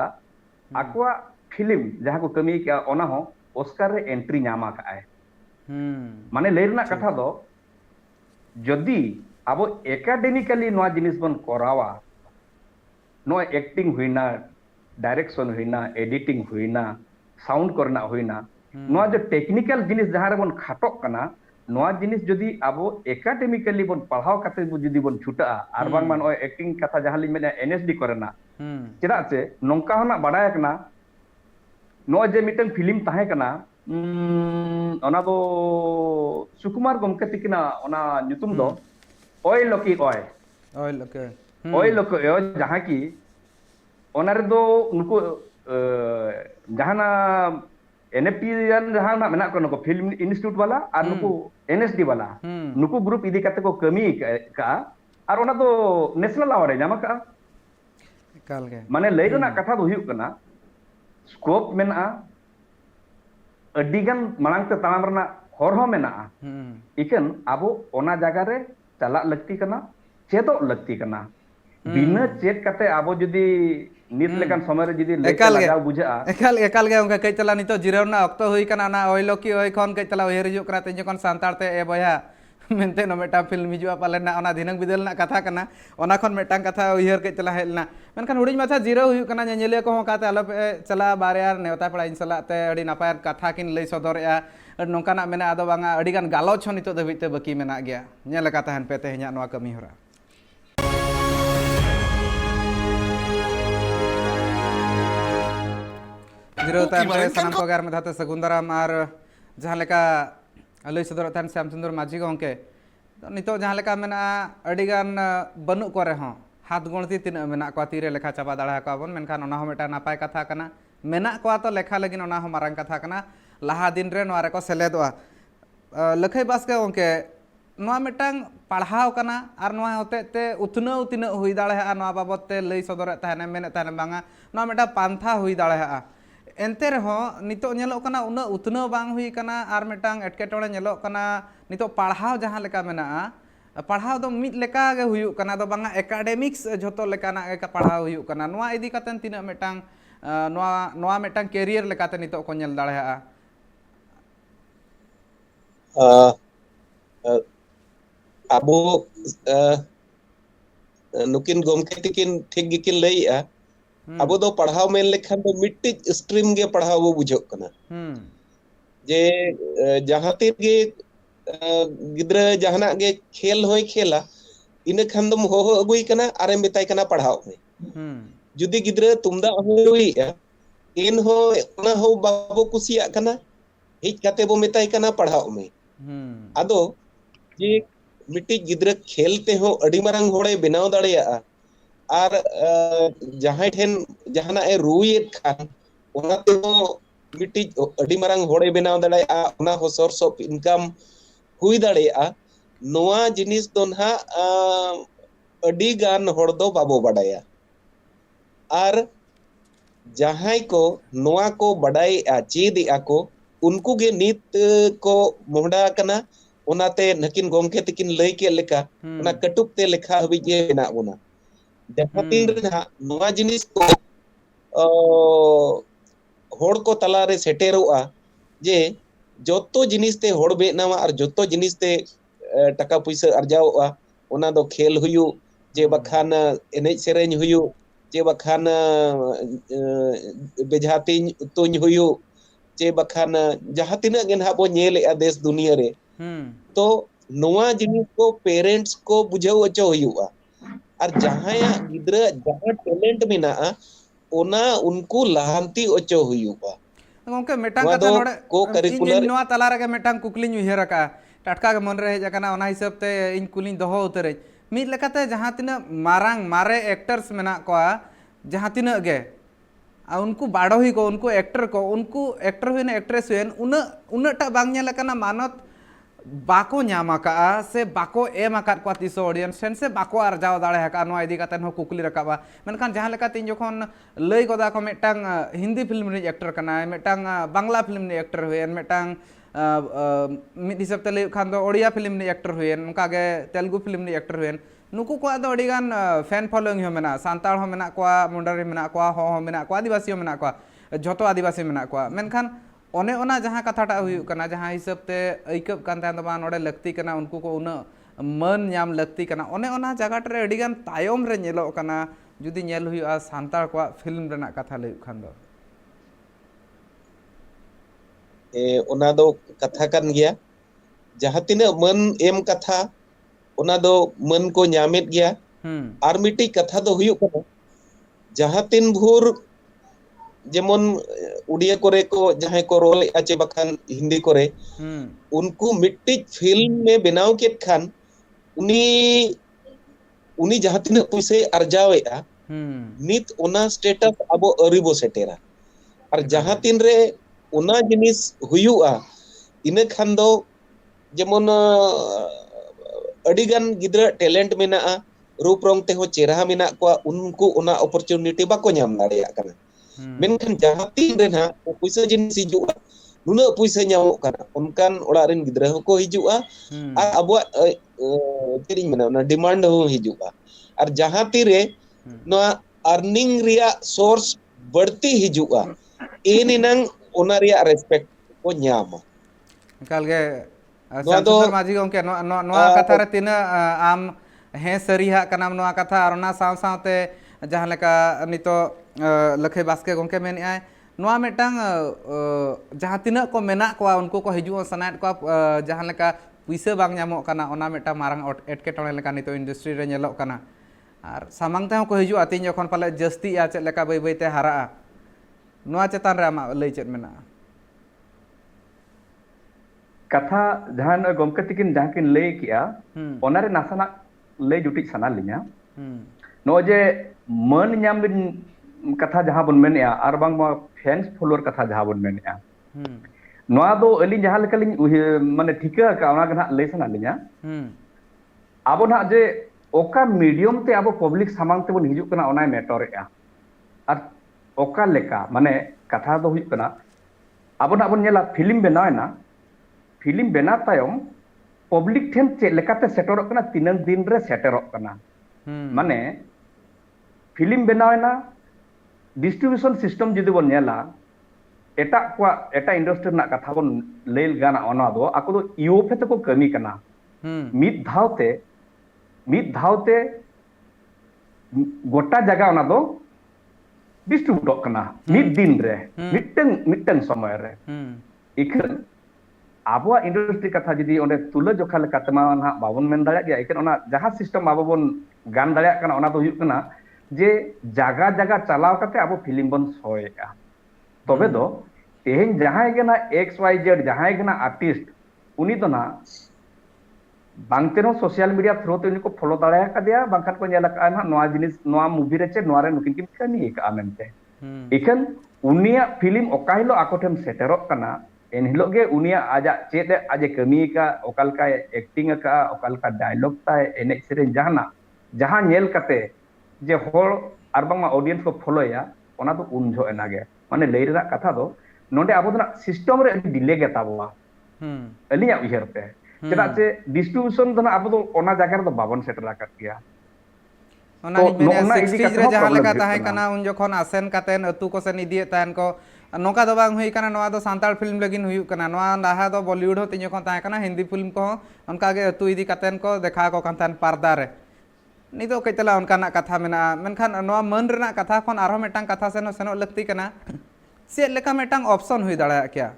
आकुआ फिल्म जहां को कमी का ओना हो ऑस्कर रे एंट्री नामा का है माने लेरना कथा दो जदि आबो एकेडमिकली नोआ जिनिस बन करावा नो एक्टिंग हुइना डायरेक्शन हुइना एडिटिंग हुइना साउंड करना हुइना नोआ जो टेक्निकल जिनिस जहां रे बन खाटो कना नोआ जिनिस जदि आबो एकेडमिकली बन पढ़ाव काते जदि बन छुटा आर बांग मान एक्टिंग कथा जहां लि मेना एनएसडी करना चेदा से नोंका होना बाडाय कना नो जे मिटन फिल्म ताहे कना ओना दो सुकुमार गमके तिकिना ओना ᱧᱩᱛᱩᱢ दो ओय लोकी ओय लोके जहां की ओना रे दो उनको जहाना एनएफटी जहां ना मेना को नको फिल्म इंस्टीट्यूट वाला और नुको एनएसडी वाला नुको ग्रुप इदी काते को कमी का और ओना दो नेशनल अवार्ड ᱧᱟᱢ का एकाल गे माने लay रना कथा दो हुयुक कना स्कोप मेना अडिगन मांग ते ताम रना हर हो मेना इकन आबो ओना जगह रे चला लगती कना चेदो लगती कना बिना चेक कते आबो जदी नित लेकन समय रे जदी लगाव बुझा एकाल गे उनका कई तला नितो जिरावना अक्तो हुई कना ना ओय लोकी ओय खन कई तला उयर हिजुक करा ते जखन सांतार ते ए बया मेनते नो मेटा फिल्म हिजुआ पाले ना ओना दिनंग बिदल ना कथा कना ओना खन मेटांग कथा उयर कई तला हेलना मेनखान हुडिज माथा जिराव हुई कना नेले को काते आलो चला बारेयार नेवता पड़ा इन सला ते अडी नापाय कथा किन लay सदरया नोंकाना मेना आदो बांगा अडी गान गालोच हो नितो दबिते बकी मेना गया नेले कथा हन पे तेहnya नोआ कमी होरा सानाम को गार में धाते सगुंदराम और जहां लेका लay सदर थान श्यामचंद्र माझी गंके नितो जहां लेका मेना अडिगान बनु करे हो हाथ गणती तीन मेना को तीरे लेखा चाबा दाड़ा को बन मेनखान ओना हो मेटा नापाय कथा कना मेना को तो लेखा लगिन ओना हो मारांग कथा कना लाहा दिन रे नोआ रे को सेलेदवा लखै बासके गंके नोआ मेटांग पढ़ाव कना और नोआ होते ते उतनौ तिना हुई दाड़ा नोआ बाबत ते लay सदर ताने मेने ताने बांगा नोआ मेटा पांथा हुई दाड़ा एनते रहो नितो नेलो कना उना उतनौ बांग हुई कना आर मेटांग एटकेटोड़े नेलो कना नितो पढ़ाव जहां लेका मेना पढ़ाव दो मिट लेका गे हुयु कना दो बांगा एकेडमिक्स झोतो लेकाना के पढ़ाव हुयु कना नोआ इदी कातेन तिना मेटांग नोआ मेटांग कैरियर लेकाते नितो को नेल दाड़ा आबो नुकिन गमके तिकिन ठीक गिकिन लईआ अब दो पढ़ाव मेन लेखान तो मिट्टी स्ट्रीम गे पढ़ाव वो बुझो कना जे जहां तीर गे गिद्रा जहाना गे खेल होय खेला इन खान दम हो अगुई कना आरे मिताई कना पढ़ाव में जुदी गिद्रा तुमदा होई इन हो ना हो बाबो कुसिया कना हिज काते बो मिताई कना पढ़ाव में आदो जे मिट्टी गिद्रा खेलते हो अडी मारंग होड़े बनाव दाड़िया और जहां ठेन जहाना ए रुयेत खान ओनाते हो मिट्टी अडी मारंग होड़े बनाव दाड़िया ओना हो सोर्स ऑफ इनकम हुई दाड़िया नोआ जिनिस दो ना अडी गान होड़ दो बाबो बडाया और जहां को नोआ को बडाई चेद को उनको गे नित को मोहडा कना onaते nakin gongke tikin lay ke leka ona ketup te lekha habi je menak bona jahan tin re noa jinis ko hor ko talare seteroa je joto jinis te hor be nawa ar joto jinis te taka puisa arjaoa ona do khel huyu je bakhan enej sereny huyu je bakhan bejhatiñ tuñ huyu je bakhan jaha tina gen ha bo nyele a des dunia re तो नोआ जिनिस को parents को बुझाव अचो हुआ और जहां गिद्रा जहां टैलेंट मेना ओना उनको लाहांती अचो हुआ गोंके मेटांग कथा नोडे को करिकुलर नोआ तला रे मेटांग कुकलिन उहेर का टटका के मन रे हेज कना ओना हिसाब ते इन कुलिन दोहो उतरे मिद लेकाते जहां तिना मारांग मारे एक्टर्स मेना को जहां तिना गे उनको बाड़ोही को उनको एक्टर हुन एक्ट्रेस हुन उनटा बांग नेल कना मानत बाको ᱧᱟᱢ ᱟᱠᱟᱜᱼᱟ ᱥᱮ ᱵᱟᱠᱚ ᱮᱢ ᱟᱠᱟᱫ ᱠᱚᱣᱟ ᱛᱤᱥᱚ ᱚᱰᱤᱭᱮᱱᱥ ᱴᱷᱮᱱ ᱥᱮ ᱵᱟᱠᱚ ᱟᱨᱡᱟᱣ ᱫᱟᱲᱮ ᱟᱠᱟᱫ ᱱᱚᱣᱟ ᱤᱫᱤ ᱠᱟᱛᱮ ᱦᱚᱸ ᱠᱩᱠᱞᱤ ᱨᱟᱠᱟᱵᱟ ᱢᱮᱱᱠᱷᱟᱱ ᱡᱟᱦᱟᱸ ᱞᱮᱠᱟᱛᱮ ᱤᱧ ᱡᱚᱠᱷᱚᱱ ᱞᱟᱹᱭ ᱜᱚᱫᱟ ᱠᱚ ᱢᱤᱫᱴᱟᱝ ᱦᱤᱱᱫᱤ ᱯᱷᱤल्म ᱨᱤᱱᱤᱡ ᱮᱠᱴᱚᱨ ᱠᱟᱱᱟᱭ ᱢᱤᱫᱴᱟᱝ ᱵᱟᱝᱞᱟ ᱯᱷᱤल्म ᱨᱤᱱᱤᱡ ᱮᱠᱴᱚᱨ ᱦᱩᱭᱮᱱ ᱢᱤᱫᱴᱟᱝ ᱢᱤᱫ ᱦᱤᱥᱟᱹᱵ ᱛᱮ ᱞᱟᱹᱭ ᱠᱷᱟᱱ ᱫᱚ ᱳᱲᱤᱭᱟ ᱯᱷᱤल्म ᱨᱤᱱᱤᱡ ᱮᱠᱴᱚᱨ ᱦᱩᱭᱮᱱ ᱚᱱᱠᱟᱜᱮ ᱛᱮᱞᱮᱜᱩ ᱯᱷᱤल्म ᱨᱤᱱᱤᱡ ᱮᱠᱴᱚᱨ ᱦᱩᱭᱮᱱ नुकु को आदो अडिगान फैन फॉलोइंग हो मेना सांताल हो मेना को मुंडारी मेना को हो मेना को आदिवासी हो मेना को झोतो आदिवासी मेना को मेनखान ओने ओना जहां कथाटा हुई कना जहां हिसाब ते ऐकब कान तान बा नोडे लगती कना उनको को उना मन ᱧᱟᱢ लगती कना ओने ओना जगह रे अडिगान तायम रे नेलो कना जुदी नेल हुआ सांताल को फिल्म रेना कथा लय खान दो ओना दो कथा कान गया जहां तिना मन एम कथा ओना दो मन को ᱧᱟᱢᱮᱫ गया आर मिटी कथा दो हुई कना जहां तिन भूर जेमन उड़िया कोरे को जहां को रोल आचे बखान हिंदी कोरे उनको मिट्टी फिल्म में बनाव के खान उनी जहां तिना पैसे अर्जावेआ नित ओना स्टेटस अबो अरिबो सेटेरा और जहां तिन रे ओना जिनिस हुयुआ इने खान दो जेमन अडिगान गिद्रा टैलेंट मेना रूप रंग ते हो चेहरा मेना को उनको ओना अपॉर्चुनिटी बाको ᱧᱟᱢ दाड़ेया कना मेनखान जहां तीन रेना पैसा जिनिस हिजुआ नुना पैसा ᱧᱟᱢᱚᱜ कना उनकान ओड़ा रेन गिद्रा को हिजुआ आ अबो चेरिंग मेना ना डिमांड हो हिजुआ और जहां तीरे नो अर्निंग रिया सोर्स बढ़ती हिजुआ एनिनंग ओना रिया रेस्पेक्ट को ᱧामा निकाल गे संसदर माझी गोंके नोआ कथा रे तिना आम हे सरीहा कनाम नोआ कथा और ना साव सावते जहां लेका नितो लखे बास्के गोंके मेन आय नोआ मेटांग जहां तिना को मेना को उनको को हिजुआ सनात को जहां लेका पुइसे बांग ᱧᱟᱢᱚᱜ कना ओना मेटा मारंग एटकेटोणे लेका नितो इंडस्ट्री रे नेलोक कना आर सामांग ते को हिजुआ तिन जखन पाले जस्ती आ चेद लेका बै बैते हारा नोआ चेतान रे आमा लई चेद मेना कथा जहां गोमके तिकिन जहां किन लay किया ओना रे नासाना लay जुटी सना लिया नो जे मन ᱧᱟᱢ बिन कथा जहां बन मेनेया आर बांग फैंस फॉलोअर कथा जहां बन मेनेया नोआ दो अली जहां लेका लिन माने ठिका का ओना गना लay सना लिया आबो ना जे ओका मीडियम ते आबो पब्लिक सामांग ते बन हिजुक कना ओना मैटरएया आर ओका लेका माने कथा दो हुई कना आबो ना बन नेला फिल्म बनायना फिल्म बना तायम पब्लिक ठेन चे लेकाते सेटरक कना तिनंग दिन रे सेटरक कना माने फिल्म बनायना डिस्ट्रीब्यूशन सिस्टम जुदी बन नेला एटा इंडस्ट्री ना कथा बन लेल गाना ओना दो आको दो यूएफए ते को कमी कना मिद धावते गोटा जगह ओना दो डिस्ट्रीब्यूट कना मिद दिन रे मिटन समय रे इखन आबो इंडस्ट्री कथा जुदी ओंडे तुला जोखा लेकाते मा ना बाबन मेन दाड़ा गया इकन ओना जहां सिस्टम आबो बन गान दाड़ा कना ओना दो हुयुक कना जे जागा जागा चलाव काते आबो फिल्म बन सोयेगा तबे दो तेहेन जहां गेना एक्स वाई जेड जहां गेना आर्टिस्ट उनी तो ना बांगतेनो सोशल मीडिया थ्रू ते उनी को फॉलो दाड़ा का दिया बांखान को नेला का ना नोआ जिनिस नोआ मूवी रे चे नोआ रे नुकिन किन कनी का मेनते इकन उनिया फिल्म ओकाहिलो आकोठेम सेटरक कना इन हिलो गे उनिया आजा चेद आजे कमी का ओकल का एक्टिंग का ओकल का डायलॉग ताय एने सेरेन जहां नेल कते जे होल आर बांगमा ऑडियंस को फॉलोया ओना तो उनझो एनागे माने लई रेना कथा दो नोंडे आबो दना सिस्टम रे डिले गे ताबवा अलिया उहर पे चेदा से डिस्ट्रीब्यूशन तो ना अब तो ओना जगह तो बाबन सेटर राखत गया ᱚᱱᱟ ᱤᱧ ᱢᱮᱱᱮᱫᱼᱟ 60s ᱨᱮ ᱡᱟᱦᱟᱸ ᱞᱮᱠᱟ ᱛᱟᱦᱮᱸ ᱠᱟᱱᱟ ᱩᱱ ᱡᱚᱠᱷᱚᱱ ᱟᱥᱮᱱ ᱠᱟᱛᱮᱱ ᱟᱹᱛᱩ ᱠᱚ ᱥᱮᱱ ᱤᱫᱤᱭᱮᱫ ᱛᱟᱦᱮᱱ ᱠᱚ ᱱᱚᱝᱠᱟ ᱫᱚ ᱵᱟᱝ ᱦᱩᱭ ᱠᱟᱱᱟ ᱱᱚᱣᱟ ᱫᱚ ᱥᱟᱱᱛᱟᱲ ᱯᱷᱤल्म ᱞᱟᱹᱜᱤᱫ ᱦᱩᱭᱩᱜ ᱠᱟᱱᱟ ᱱᱚᱣᱟ ᱞᱟᱦᱟ ᱫᱚ ᱵᱚᱞᱤᱣᱩᱰ ᱦᱚᱸ ᱛᱤᱧ ᱡᱚᱠᱷᱚᱱ ᱛᱟᱦᱮᱸ ᱠᱟᱱᱟ ᱦᱤᱱᱫᱤ ᱯᱷᱤल्म ᱠᱚᱦᱚᱸ ᱚᱱᱠᱟᱜᱮ ᱟᱹᱛᱩ ᱤᱫᱤ ᱠᱟᱛᱮᱱ ᱠᱚ ᱫᱮᱠᱷᱟᱣ ᱠᱚ ᱠᱟᱱ ᱛᱟᱦᱮᱱ ᱯᱟᱨᱫᱟ ᱨᱮ ᱱᱤᱛᱚᱜ ᱠᱟᱹᱡ ᱛᱟᱞᱟ ᱚᱱᱠᱟᱱᱟᱜ ᱠᱟᱛᱷᱟ ᱢᱮᱱᱟᱜᱼᱟ ᱢᱮᱱᱠᱷᱟᱱ ᱱᱚᱣᱟ ᱢᱟᱹᱱ ᱨᱮᱱᱟᱜ ᱠᱟᱛᱷᱟ ᱠᱷᱚᱱ ᱟᱨᱦᱚᱸ ᱢᱤᱫᱴᱟᱝ ᱠᱟᱛᱷᱟ ᱥᱮᱱ ᱦᱚᱸ ᱥᱮᱱᱚᱜ ᱞᱟᱹᱠᱛᱤ ᱠᱟᱱᱟ ᱪᱮᱫ ᱞᱮᱠᱟ ᱢᱤᱫᱴᱟᱝ ᱚᱯᱥᱚᱱ ᱦᱩᱭ ᱫᱟᱲᱮᱭᱟᱜ ᱠᱮᱭᱟ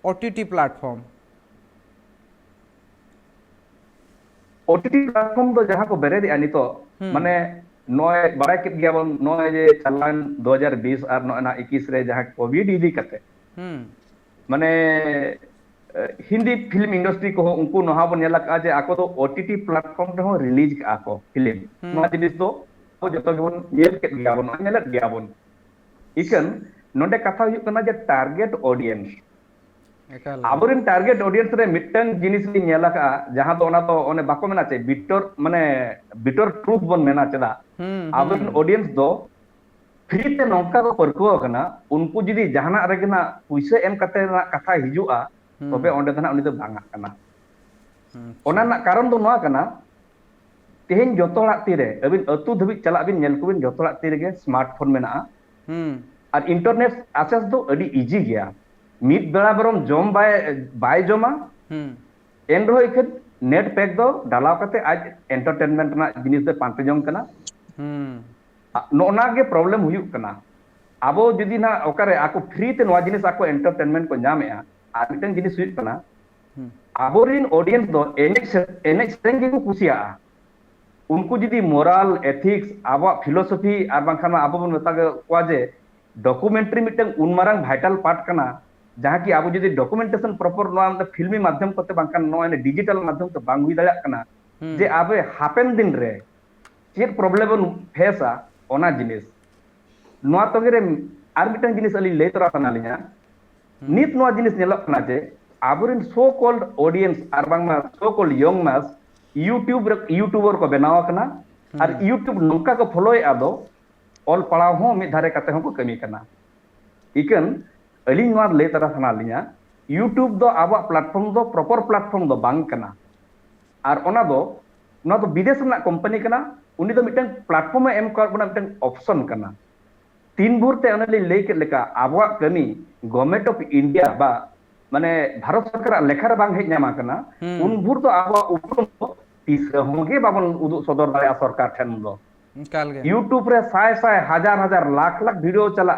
OTT प्लेटफॉर्म OTT प्लेटफॉर्म तो जहां को बेरे दिया नितो माने नोय बड़ाय केत गया बन नोय जे चलान 2020 और नोय ना 21 रे जहां कोविड इदी कते माने हिंदी फिल्म इंडस्ट्री को उनको नहा बन नेला का जे आको तो OTT प्लेटफॉर्म रे हो रिलीज का को फिल्म मा जिनिस तो तो जतो बन नेल केत गया बन नेलत गया बन इकन नोडे कथा हुई कना जे टारगेट ऑडियंस आबोरिन टारगेट ऑडियंस रे मिटन जिनिस ली नेला का जहां तो ओना तो ओने बाको मेना चे बिटर माने बिटर ट्रूथ बन मेना चदा आबोरिन ऑडियंस दो फ्री ते नौका को परको कना उनको जदी जहाना रेगना पैसा एम कते ना कथा हिजुआ तबे ओंडे धना उनी तो बांगा कना ओना ना कारण दो नोआ कना तेहेन जतोड़ा तीरे अबिन अतु धबि चला बिन नेल को बिन जतोड़ा तीरे गे स्मार्टफोन मेना और इंटरनेट एक्सेस दो अडी इजी गया मीट बेड़ा बरम जम बाय जमा एन रहो इखन नेट पैक दो डालाव कते आज एंटरटेनमेंट ना जिनिस दे पांते जम कना नोना के प्रॉब्लम हुयुक कना आबो जदी ना ओकारे आको फ्री ते नोआ जिनिस आको एंटरटेनमेंट को नामेया आर मिटन जिनिस हुयुक कना आबोरिन ऑडियंस दो एनेक्स सेंगे को कुसिया उनको जदी मोरल एथिक्स आबो फिलोसफी आर बांखाना आबो बन मता को जे डॉक्यूमेंट्री मिटन उनमारंग वाइटल पार्ट कना जहां की आबो जदी डॉक्यूमेंटेशन प्रॉपर नोआ फिल्मी माध्यम कोते बांखान नोआ डिजिटल माध्यम तो बांग हुई दाड़ा कना जे आबे हापेन दिन रे चेक प्रॉब्लम बन फेसा ओना जिनिस नोआ तो रे आर मिटन जिनिस अली ले तरा कना लिया नित नोआ जिनिस नेलक कना जे आबोरिन सो कॉल्ड ऑडियंस आर बांगमा so called young mass YouTuber को बनाव कना और यूट्यूब नोका को फॉलो आदो ऑल पड़ाव हो मिद धारे कते हो को कमी कना इकन अली नोआ ले तरा कना लिया यूट्यूब दो आबा प्लेटफॉर्म दो प्रॉपर प्लेटफॉर्म दो बांग कना और ओना दो नोआ तो विदेश ना कंपनी कना उनी दो मिटन प्लेटफॉर्म एम कर बना मिटन ऑप्शन कना तीन भूरते ओना ले के लेका आबा कमी गवर्नमेंट ऑफ इंडिया बा माने भारत सरकार लेखा बांग हेज नामा कना उन भूर तो आबा उपरम तीस होगे बाबन उदु सदर दाया सरकार ठेन दो यूट्यूब रे साय साय हजार हजार लाख लाख वीडियो चला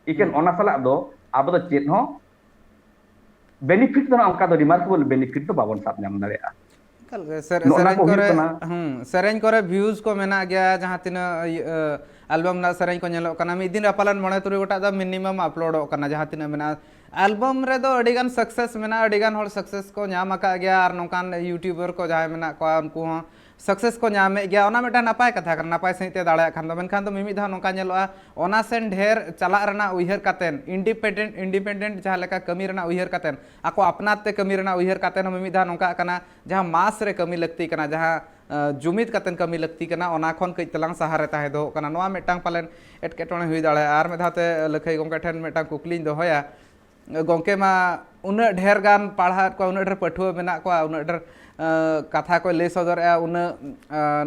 इकन ओना सला दो अब तो चेत हो बेनिफिट तो उनका तो रिमार्केबल बेनिफिट तो बाबन साथ नाम दाड़े सेरेंज करे व्यूज को मेना गया जहां तिना एल्बम ना सेरेंज को नेलो कना मिद दिन पालन मणे तुरी गोटा दा मिनिमम अपलोड कना जहां तिना मेना एल्बम रे दो अडिगान सक्सेस मेना अडिगान होर सक्सेस को नाम का गया और नोकान यूट्यूबर को जहां मेना को उनको हो सक्सेस को नामे गया ओना मेटा नापाय कथा कर नापाय सहिते दाड़ा खान दो मेनखान दो मिमिद धा नोका नेलोआ ओना सेन ढेर चला रना उइहर कातेन इंडिपेंडेंट जहां लेका कमी रना उइहर कातेन आको अपनाते कमी रना उइहर कातेन मिमिद धा नोका कना जहां मास रे कमी लगती कना जहां जुमिद कातेन कमी लगती कना ओना खन कई तलांग सहारे ताहे दो कना नोआ मेटांग पालेन एटकेटोणे हुई दाड़ा आर मेधाते लखई गोंके ठेन मेटांग कुकलिन दोहया गोंके मा उन ढेर गान पढ़ा को उन ढेर पठुआ मेना को उन ढेर कथा को ले सदरआ उन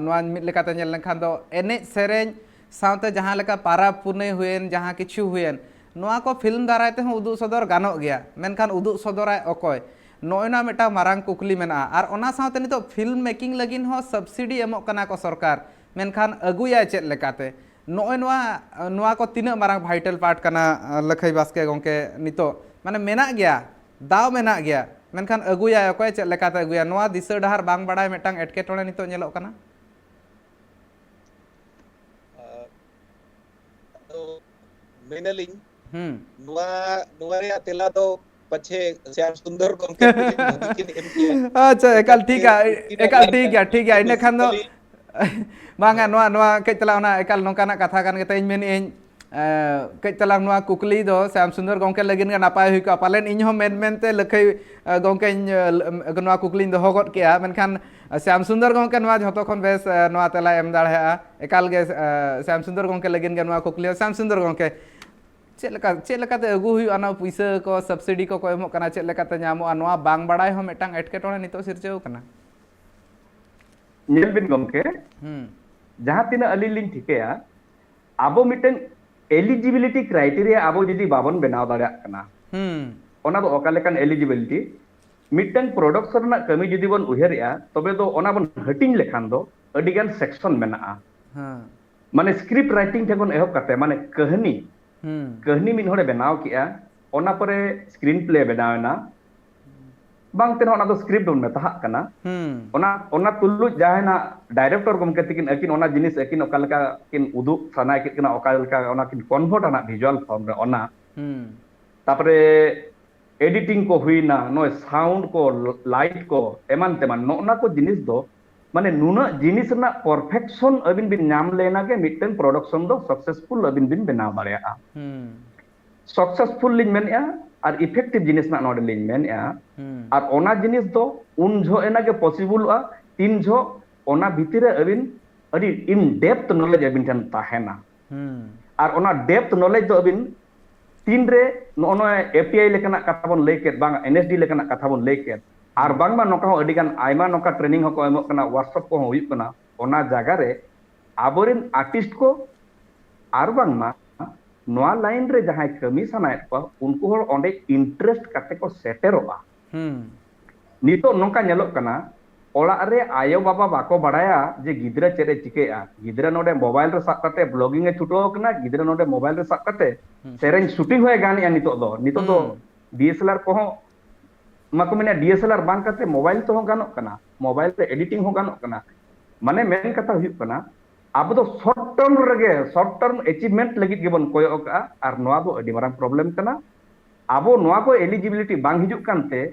नोआ मिद लेकाते नेल लेखान दो एने सेरेंज सावते जहां लेका पारा पुने हुएन जहां किछु हुएन नोआ को फिल्म दारायते हो उदु सदर गानो गया मेनखान उदु सदराय अकय नोयना मेटा मारांग कुकली मेना आर ओना सावते नितो फिल्म मेकिंग लगिन हो सब्सिडी एमोक कना को सरकार मेनखान अगुया चेत लेकाते नोय नोआ को तीना मारांग वाइटल पार्ट कना लखई बास्के गोंके नितो माने मेना गया दाव मेना गया मेनखान अगुया अकय चेत लेकाते अगुया नोआ दिशा डहार बांग बाड़ाय मेटांग एटकेटोणे नितो नेलोक कना तो मेनलिंग नोआ रे तेला तो पछे श्याम सुंदर गोंके किन एम किया अच्छा एकाल ठीक है इने खान दो बांगा नोआ नोआ कई तला ओना एकाल नोकाना कथा कान के तेज मेन इन कई तला नोआ कुकली दो श्याम सुंदर गोंके लगिन गा नापाय हुई का पालेन इन हो मेनते लखई गोंके नोआ कुकली दोहो गद केया मेनखान श्याम सुंदर गोंके नोआ जतो खन बेस नोआ तेला एम दाड़ेया एकाल गे श्याम सुंदर गोंके लगिन गा नोआ कुकली श्याम सुंदर गोंके चेक लेकाते अगू हुयुआ ना पैसा को सब्सिडी को एमोग कना चेक लेकाते ᱧᱟᱢᱚᱜᱼᱟ ᱱᱚᱣᱟ ᱵᱟᱝ ᱵᱟᱲᱟᱭ ᱦᱚᱸ ᱢᱤᱫᱴᱟᱝ एटकेटोणे नितो सिरजाव कना ᱧᱮᱞ ᱵᱤᱱ ᱜᱚᱢᱠᱮ ᱡᱟᱦᱟᱸ ᱛᱤᱱᱟᱹᱜ ᱟᱹᱞᱤᱧ ᱞᱤᱧ ᱴᱷᱤᱠᱟᱹᱭᱟ ᱟᱵᱚ ᱢᱤᱫᱴᱟᱝ एलिजिबिलिटी क्राइटेरिया आबो जदि बाबन बनाव दाड़ा कना ओना दो ओका लेकान एलिजिबिलिटी मिटन प्रोडक्शन ना कमी जदि बन उहेरिया तबे दो ओना बन हटिंग लेखान दो अडिगान सेक्शन मेना माने स्क्रिप्ट राइटिंग ठेबन एहब काते माने कहानी मिन होड़े बनाव किया ओना परे स्क्रीन प्ले बनावना बांग तेन ओना दो स्क्रिप्ट बन मेता कना ओना तुल्लु जाहना डायरेक्टर गमके तिकिन अकिन ओना जिनिस अकिन ओका लेका किन उदुग सनाय किन ओका लेका ओना किन कन्वर्ट आना विजुअल फॉर्म रे ओना तापरे एडिटिंग को हुईना नो साउंड को लाइट को एमान तेमान नोना को जिनिस दो माने नुना जिनिस ना परफेक्शन अबिन बिन नाम लेना के मिटन प्रोडक्शन दो सक्सेसफुल अबिन बिन बनाव दाड़ेया सक्सेसफुल लिन मेनया और इफेक्टिव जिनिस ना नोडे लिन मेनया और ओना जिनिस दो उन जो एना के पॉसिबल आ तीन जो ओना भितरे अबिन अडी इन डेप्थ नॉलेज अबिन ठन ताहेना और ओना डेप्थ नॉलेज दो अबिन तीन रे नो एपीआई लेकना कथा बन लेके बांग एनएसडी लेकना कथा बन लेके और बांग मा नोका हो अडिगान आयमा नोका ट्रेनिंग हो को एमो कना वर्कशॉप को हुई कना ओना जगह रे आबोरिन आर्टिस्ट को आर बांग मा नोआ लाइन रे जहां कमी सनाय को उनको होर ओंडे इंटरेस्ट काते को सेटेरोआ नितो नोका नेलो कना ओला रे आयो बाबा बाको बड़ाया जे गिद्रा चेरे चिकेआ गिद्रा नोडे मोबाइल रे साब काते ब्लॉगिंग ए छुटो कना गिद्रा नोडे मोबाइल रे साब काते सेरेन शूटिंग होय गानिया नितो दो डीएसएलआर को माको मेना डीएसएलआर बांग काते मोबाइल तो गानो कना मोबाइल रे एडिटिंग हो गानो कना माने मेन कथा हुई कना अब दो शॉर्ट टर्म अचीवमेंट लगित गेबन कोयो का और नोआ दो अडी मारांग प्रॉब्लम कना आबो नोआ को एलिजिबिलिटी बांग हिजुक कानते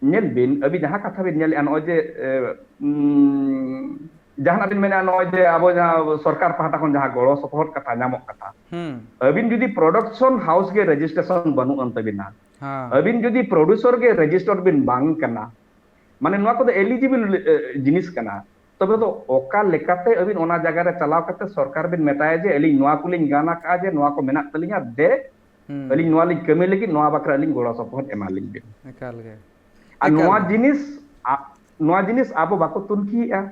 नेल बिन अभी जहां कथा बिन नेल अनो जे जहां बिन मेना नो जे आबो जहां सरकार पाहटा खन जहां गड़ो सपोर्ट कथा नामक कथा अबिन जुदी प्रोडक्शन हाउस के रजिस्ट्रेशन बनु अंत बिना अबिन जुदी प्रोड्यूसर के रजिस्टर बिन बांग कना माने नोआ को एलिजिबल जिनिस कना तबे तो ओका लेकाते अबिन ओना जगह रे चलाव कते सरकार बिन मेताय जे एलिन नोआ कुलिन गाना का जे नोआ को मेना तलिया दे एलिन नोआ लिन कमी लगी नोआ बकरा लिन गड़ो सपोर्ट एमालिन बिन एकाल गे नोआ जिनिस आबो बाको तुनखिया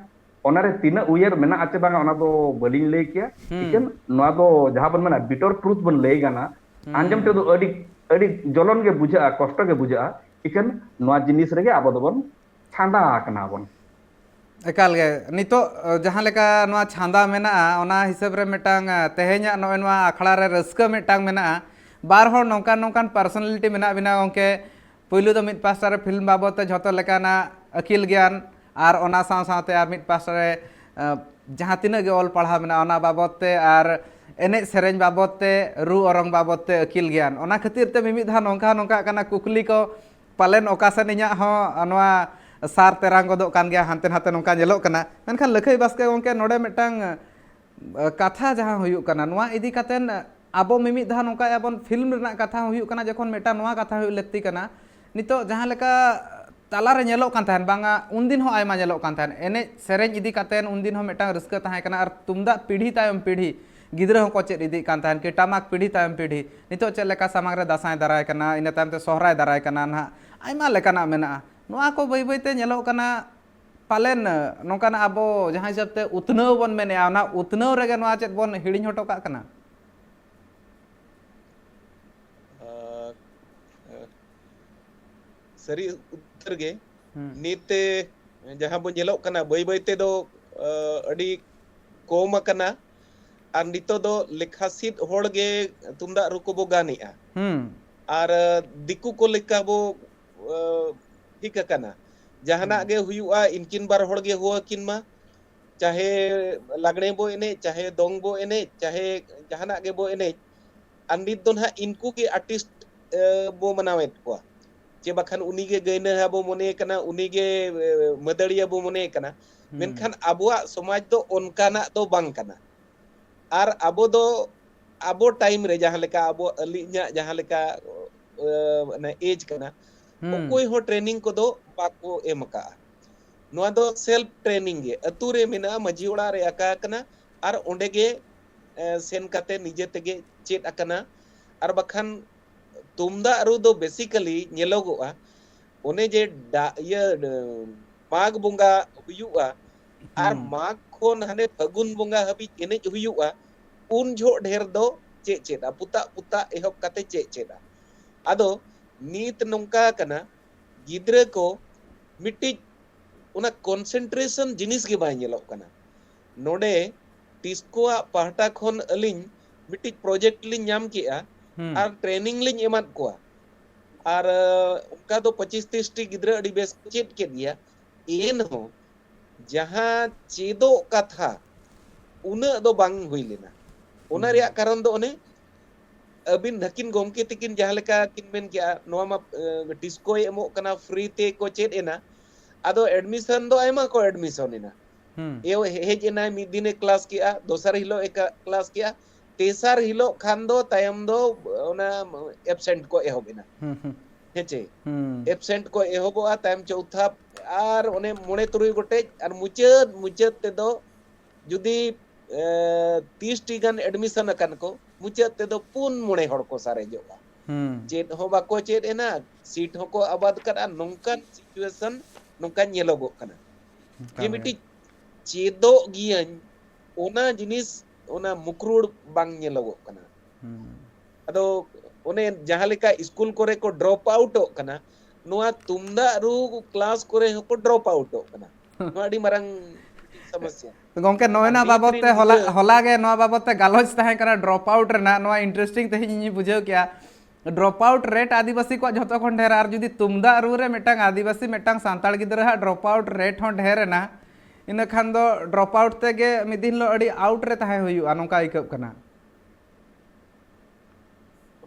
ओना रे तिना उयर मेना आचे बांगा ओना दो बलिन ले किया इकन नोआ दो जहां बन मेना बिटर ट्रुथ बन ले गाना आंजम ते दो अडी जलन के बुझा कष्ट के बुझा इकन नोआ जिनिस रेगे आबो दो बन छांदा कना बन एकाल गे नितो जहां लेका नोआ छांदा मेना ओना हिसाब रे मिटांग तेहे냐 नोए नोआ अखड़ा रे रस्का मिटांग मेना बार हर नोकान पर्सनालिटी मेना बिना ओंके पहलू तो मिट पास्टा रे फिल्म बाबते झतो लेकाना अकिल ज्ञान और ओना साथे आर मिट पास्टा रे जहां तिना गे ऑल पढ़ा मेना ओना बाबते और एने सेरेñ बाबते रू औरंग बाबते अकिल ज्ञान ओना खातिर ते मिमिद धा नोंका कना कुकली को पालेन ओकासन इᱧᱟ हो नोआ सार तेरांग गोदो कान गया हानते हाते नोंका नेलो कना मेनखान लखई बास्के गोंके नोडे मिटांग कथा जहां हुयु कना नोआ इदी कातेन आबो मिमिद धा नोंका याबन फिल्म रना कथा हुयु कना जखन मेटा नोआ कथा हुयु लेक्ति कना नितो जहां लेका तालारे नेलो कान थान बांगा उनदिन हो आयमा नेलो कान थान एने सेरेñ इदी कातेन उनदिन हो मेटा रस्का ताहे कना और तुमदा पीढ़ी तायम पीढ़ी गिद्रा हो को चेद इदी कान थान के टामाक पीढ़ी तायम पीढ़ी नितो चे लेका सामांग रे दासाय दाराय कना इने तायम ते सोहराय दाराय कना ना आयमा लेकाना मेना नोआ को बई बईते नेलो कना पालेन नोकाना आबो जहां हिसाब ते उतनव बन मेने ना उतनव रेगे नोआ चेद बन हिडिñ हटो का कना सरी उत्तर गे नीते जहां बो नेलो कना बई बईते दो अडी कोम कना और नितो दो लेखासित होड़ गे तुमदा रुको बो गानिया और दिकु को लेका बो ठीक कना जहाना गे हुयुआ इनकिन बार होड़ गे हुआ किन मा चाहे लागणे बो एने चाहे दोंग बो एने चाहे जहाना गे बो एने अंदित दोन हा इनको के आर्टिस्ट बो मनावेत को जे बखान उनी गे गइना हा बो मने कना उनी गे मदड़िया बो मने कना मेनखान आबुआ समाज दो ओनकाना दो बांग कना और आबो टाइम रे जहां लेका आबो अलिnya जहां लेका एज कना कोई हो ट्रेनिंग को दो बाको एम का नोआ दो सेल्फ ट्रेनिंग गे अतु रे मेना मजी ओड़ा रे आका कना और ओंडे गे sen kate nije tege chet akana ar bakhan tumda ru do basically nyelogoa one je mag bunga huyuga ar mag khon hane fagun bunga habi enej huyuga un jho dher do chet puta ehop kate chet ado nit nongka kana gidra ko miti una concentration jinis ge bai nyelok kana node tisco pahta khon alin miti project lin nyam kia ar training lin emat ko ar unka do 25-30 ti gidra adi bes chet ke dia en ho jahan chedo katha una do bang hui lena ona ria karon do one abin dhakin gomke tikin jahan leka kin men kia noa ma disco emok kana free te ko chet ena ado admission do aima ko admission ena eo hej ena mid dine class kia dosar hilo eka class kia tesar hilo khan do tayam do ona absent ko ehob ena heche absent ko ehobo a tayam chautha ar one mone turui gote ar muchet te do judi 30 ti gan admission akan ko muchet te do pun mone hor ko sarejoga chet ho bako chet ena seat hoko abad kada nongkan situation nongkan nyelogok kana je miti chedo gian ona jinis ona mukrud bang nyelogok kana ado one jahan leka school kore ko drop out kana noa tumda ru class kore hoko drop out kana noa adi marang समस्या गंके नोना बाबते होला गे नोआ बाबते गालोच ताहे करा drop out Raina नोआ interesting तहि नी बुझेव क्या drop out rate आदिवासी को जतो खन ढेर आर जुदी तुमदा रू रे मेटांग आदिवासी मेटांग सांताल गिदरा हा ड्रॉप आउट रेट हों ढेर ना इन खान दो ड्रॉप आउट ते गे मिदिन लो अडी आउट रे ताहे हुयु अनोका इकब कना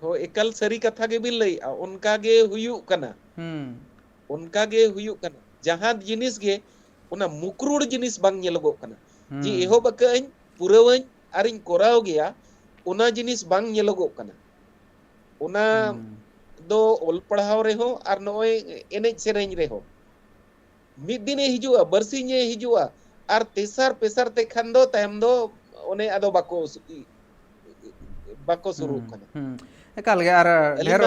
हो एकल सरी कथा गे बिल लई उनका गे हुयु कना उनका गे हुयु कना जहां जिनिस गे una mukrud jinis bang nyelogok kana ji eho bakain purawain aring korau gea una jinis bang nyelogok kana una do ol padhaw reho ar noy enej sereny reho mid dine hijua barsinye hijua ar tesar pesar te khando tayam do one ado bako suru kana ekal ge ar ढेर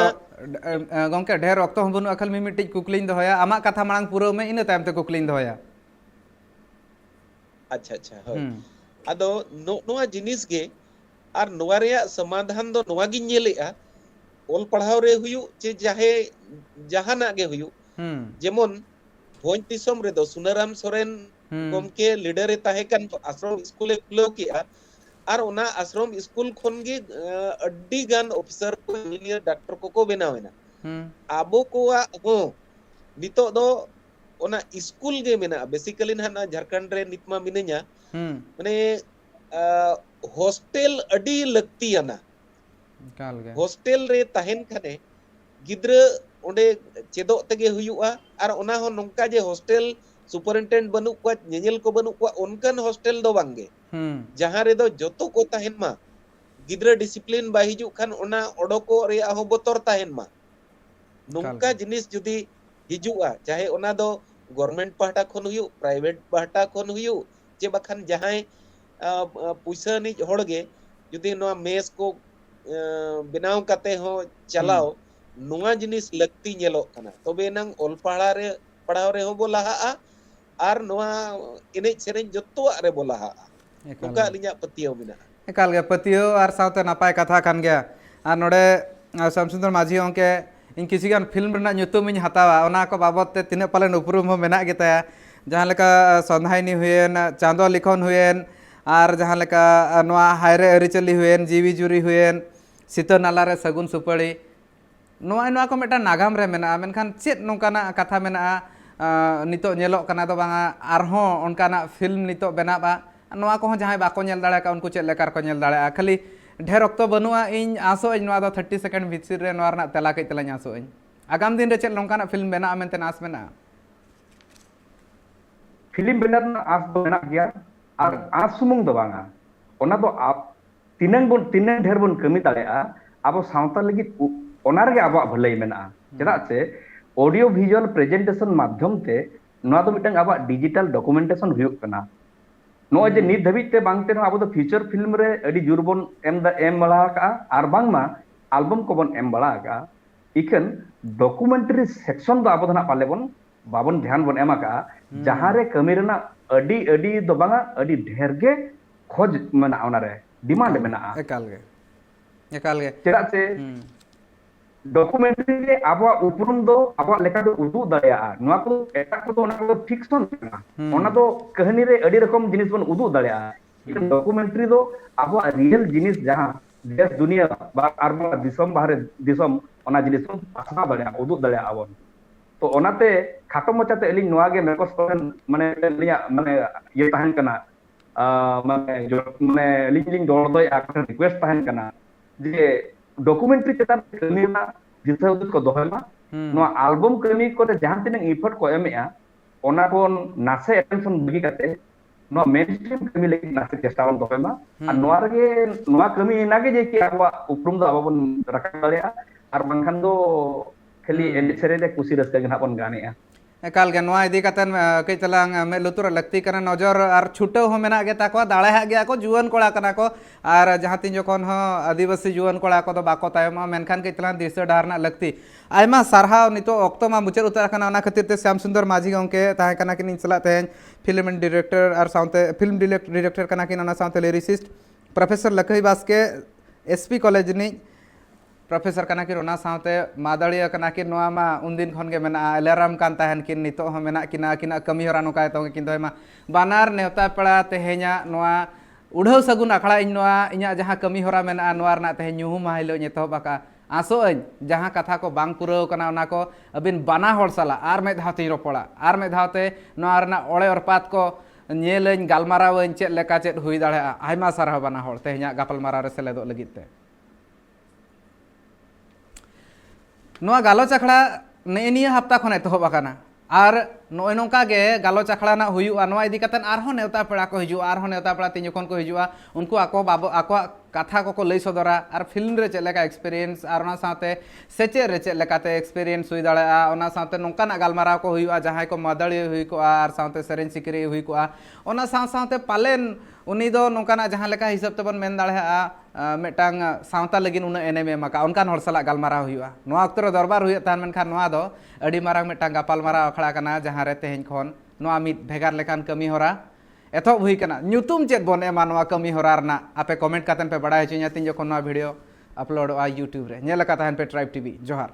गंके ढेर रक्त हबुन अखल मी मिटिज कुकलिन दोया आमा कथा मांग पुरो में इन तयम ते कुकलिन दोया अच्छा ado noa jinis ge ar noa rea samadhan do noa gi nyelea ol padhaw re huyu che jahana ge huyu jemon bhoj disom re do Sunaram Soren gomke leader e tahekan ashram school e khulo ki ar ona ashram school khon ge addi gan officer ko engineer doctor ko benawena abo ko ho nito do ona school ge mena basically hana Jharkhand re nitma minenya mane hostel adi lakti ana hostel re tahen khane gidra onde chedo tege huyua ar ona ho nongka je hostel superintendent banu kwa nyenyel ko banu kwa onkan hostel do bange jahan re do joto ko tahen ma gidra discipline ba hiju khan ona odoko re ho botor tahen ma nongka jinis judi hijua chahe ona do government pahta khon huyu private pahta khon huyu je bakhan jahai puisa ni horge judi no mes ko benaw kate ho chalao noa jinis lakti nyelok kana tobe nang ol padhaw re ho bolaha ar noa enej sereny jotto re bolaha nongka linya patio mena ekal ge patio ar saute napay katha kan gya ar node Samsundar Maji onke in किसीगान film रना nyutum इन हतावा ओना को बाबत ते तिने पालन उपरूम हो मेना गेता जहां लेका संधायनी हुएन चांदो लिखन हुएन आर जहां लेका नोआ हायरे अरिचली हुएन जीवी जुरी हुएन सीतो नाला रे सगुन सुपड़ी नोआ को मेटा नागाम रे मेना मेनखान चेत नोंकाना कथा मेना नितो नेलो कना दो बांगा आरहो ओनकाना फिल्म नितो बनाबा नोआ को जहां बाको नेल दाड़ा का उनको चेत लेकार को नेल दाड़ा खाली ढेर रक्त बनुआ इन आसो इन 30 सेकंड भितर रे नोआ रना तेला कई तेला आसो इन आगाम दिन रे चेत नोंकाना फिल्म बना मेनते आस मेना फिल्म बनार आस बना गया और आस सुमुंग दो बांगा ओना दो आप तिनंग ढेर बन कमी दाड़ेआ अब सावता लगी ओना रे अब भलाई मेना चेदा से ऑडियो विजुअल प्रेजेंटेशन माध्यम ते नोआ दो मिटंग अब डिजिटल डॉक्यूमेंटेशन हुयुक कना ᱱᱚᱜᱼᱚᱭ ᱡᱮ ᱱᱤᱛ ᱫᱷᱟᱹᱵᱤᱡ ᱛᱮ ᱵᱟᱝ ᱛᱮ ᱟᱵᱚ ᱫᱚ ᱯᱷᱤᱪᱟᱨ ᱯᱷᱤल्म ᱨᱮ ᱟᱹᱰᱤ ᱡᱳᱨ ᱵᱚन ᱮᱢ ᱵᱟᱲᱟ ᱟᱠᱟᱜᱼᱟ ᱟᱨ ᱵᱟᱝᱢᱟ ᱟᱞᱵᱟᱢ ᱠᱚᱵᱚᱱ ᱮᱢ ᱵᱟᱲᱟ ᱟᱠᱟᱜᱼᱟ इखन डॉक्यूमेंट्री सेक्शन दो आबो धना पाले बन बाबन ध्यान बन एमा का जहां रे कमी रेना अडी अडी दो बांगा अडी ढेर गे खोज मना ओना रे डिमांड मेना एकाल गे चेदा से डॉक्यूमेंट्री रे आबो उपरुम दो आबो लेका दो उदु दया नोआ को एटा को ओना को फिक्शन ओना दो कहानी रे अडी रकम जिनिस बन उदु दया डॉक्यूमेंट्री दो आबो रियल जिनिस जहां देश दुनिया आर दिसम बाहरे दिसम ओना जिनिस पासना दड़े उदुग दड़े आबन तो ओनाते खाटो मचाते एलिंग नोआ गे मेकोस कोन माने लिया माने ये तहन कना माने लिंग दौड़ दो रिक्वेस्ट तहन कना जे डॉक्यूमेंट्री चेतान कमीना दिशा उदुग को दोहमा नोआ एल्बम कमी को जहां तिनंग इफर्ट को एमेया ओना कोन नासे अटेंशन बगी काते नोआ मेनस्ट्रीम कमी लेकिन नासे चेष्टा बन दोहमा और नोआ रे नोआ कमी इनागे जे कि आबा उपरुम दो आबा बन रखा दड़ेया और बंखान दो खाली एंड सेरे दे कुसी रस्ते गना बन गाने एकाल गे नोआ इदी कतन कई तलांग मे लुतुर लगती करना नजर और छुटे हो मेना गे ताको दाड़े हा गया को जुवन कोड़ा कना को और जहां तीन जखन हो आदिवासी जुवन कोड़ा को दो बाको तायमा मेनखान कई तलांग दिशा डारना लगती आयमा सारहाव नितो ऑक्तो मा मुचर उतर कना ओना खातिर ते श्याम सुंदर माझी गंके ताहे कना किन चला तेन फिल्म डायरेक्टर और साउंड फिल्म डायरेक्टर कना किन ओना sound lyricist professor Lakhai Baske SP college नि प्रोफेसर कना कि ओना साउते मादड़िया कना कि नोआ मा उनदिन खन गे मेना एलाराम कान ताहन किन नितो हो मेना किना किना कमी हरा नोका तो किन दोमा बानार नेवता पड़ा तेहे냐 नोआ उड़ाव सगुन अखड़ा इन नोआ इኛ जहां कमी हरा मेना नोआ रना तेहे न्यू मा हिलो नेतो बाका आसो अन जहां कथा को बांग पुराव कना ओना को अबिन बाना हर साला आर मे धाते रोपड़ा आर मे धाते नोआ रना ओळे औरपात को नेलन गालमारावन चेत लेका चेत हुई दाड़े आयमा सारा बाना हर तेहे냐 गापल मारा रे सेलेदो लगिते नोआ गालोच अखड़ा नेनिया हफ्ता खन एतहब आकाना और नोय नोंका गे गालोच अखड़ा ना हुयुआ नोआ इदी कतन आरहो नेवता पेड़ा को हिजुआ आरहो नेवता पेड़ा तीन जखन को हिजुआ उनको आको बाबो आको कथा को लई सदरा और फिल्म रे चलेका एक्सपीरियंस और ओना साथे सेचे रे चलेकाते एक्सपीरियंस हुई दाड़ा ओना साथे नोंकाना गालमाराव को हुयुआ जहां को मदड़ी हुई को और साथे सेरेन सिकरी हुई को ओना साथे पालेन उनी दो नोंकाना जहां लेका हिसाब तबन मेन दाड़ा मेटांग सावता लगिन उना एनेम एमाका उनकान हर साला गालमाराव हुयुआ नोआ अक्तर दरबार हुय तान मेनखान नोआ दो अडी मारांग मेटांग गापाल माराव अखड़ा कना जहां रे तेहेन खन नोआ मित भेगार लेखान कमी होरा एथब हुई कना न्यूतुम चेत बन एमा नोआ कमी होरा रना आपे कमेंट कातन पे बड़ा हचुnya तीन जखन नोआ वीडियो अपलोडोआ यूट्यूब रे नेल का ताहन पे ट्राइब टीवी जोहार।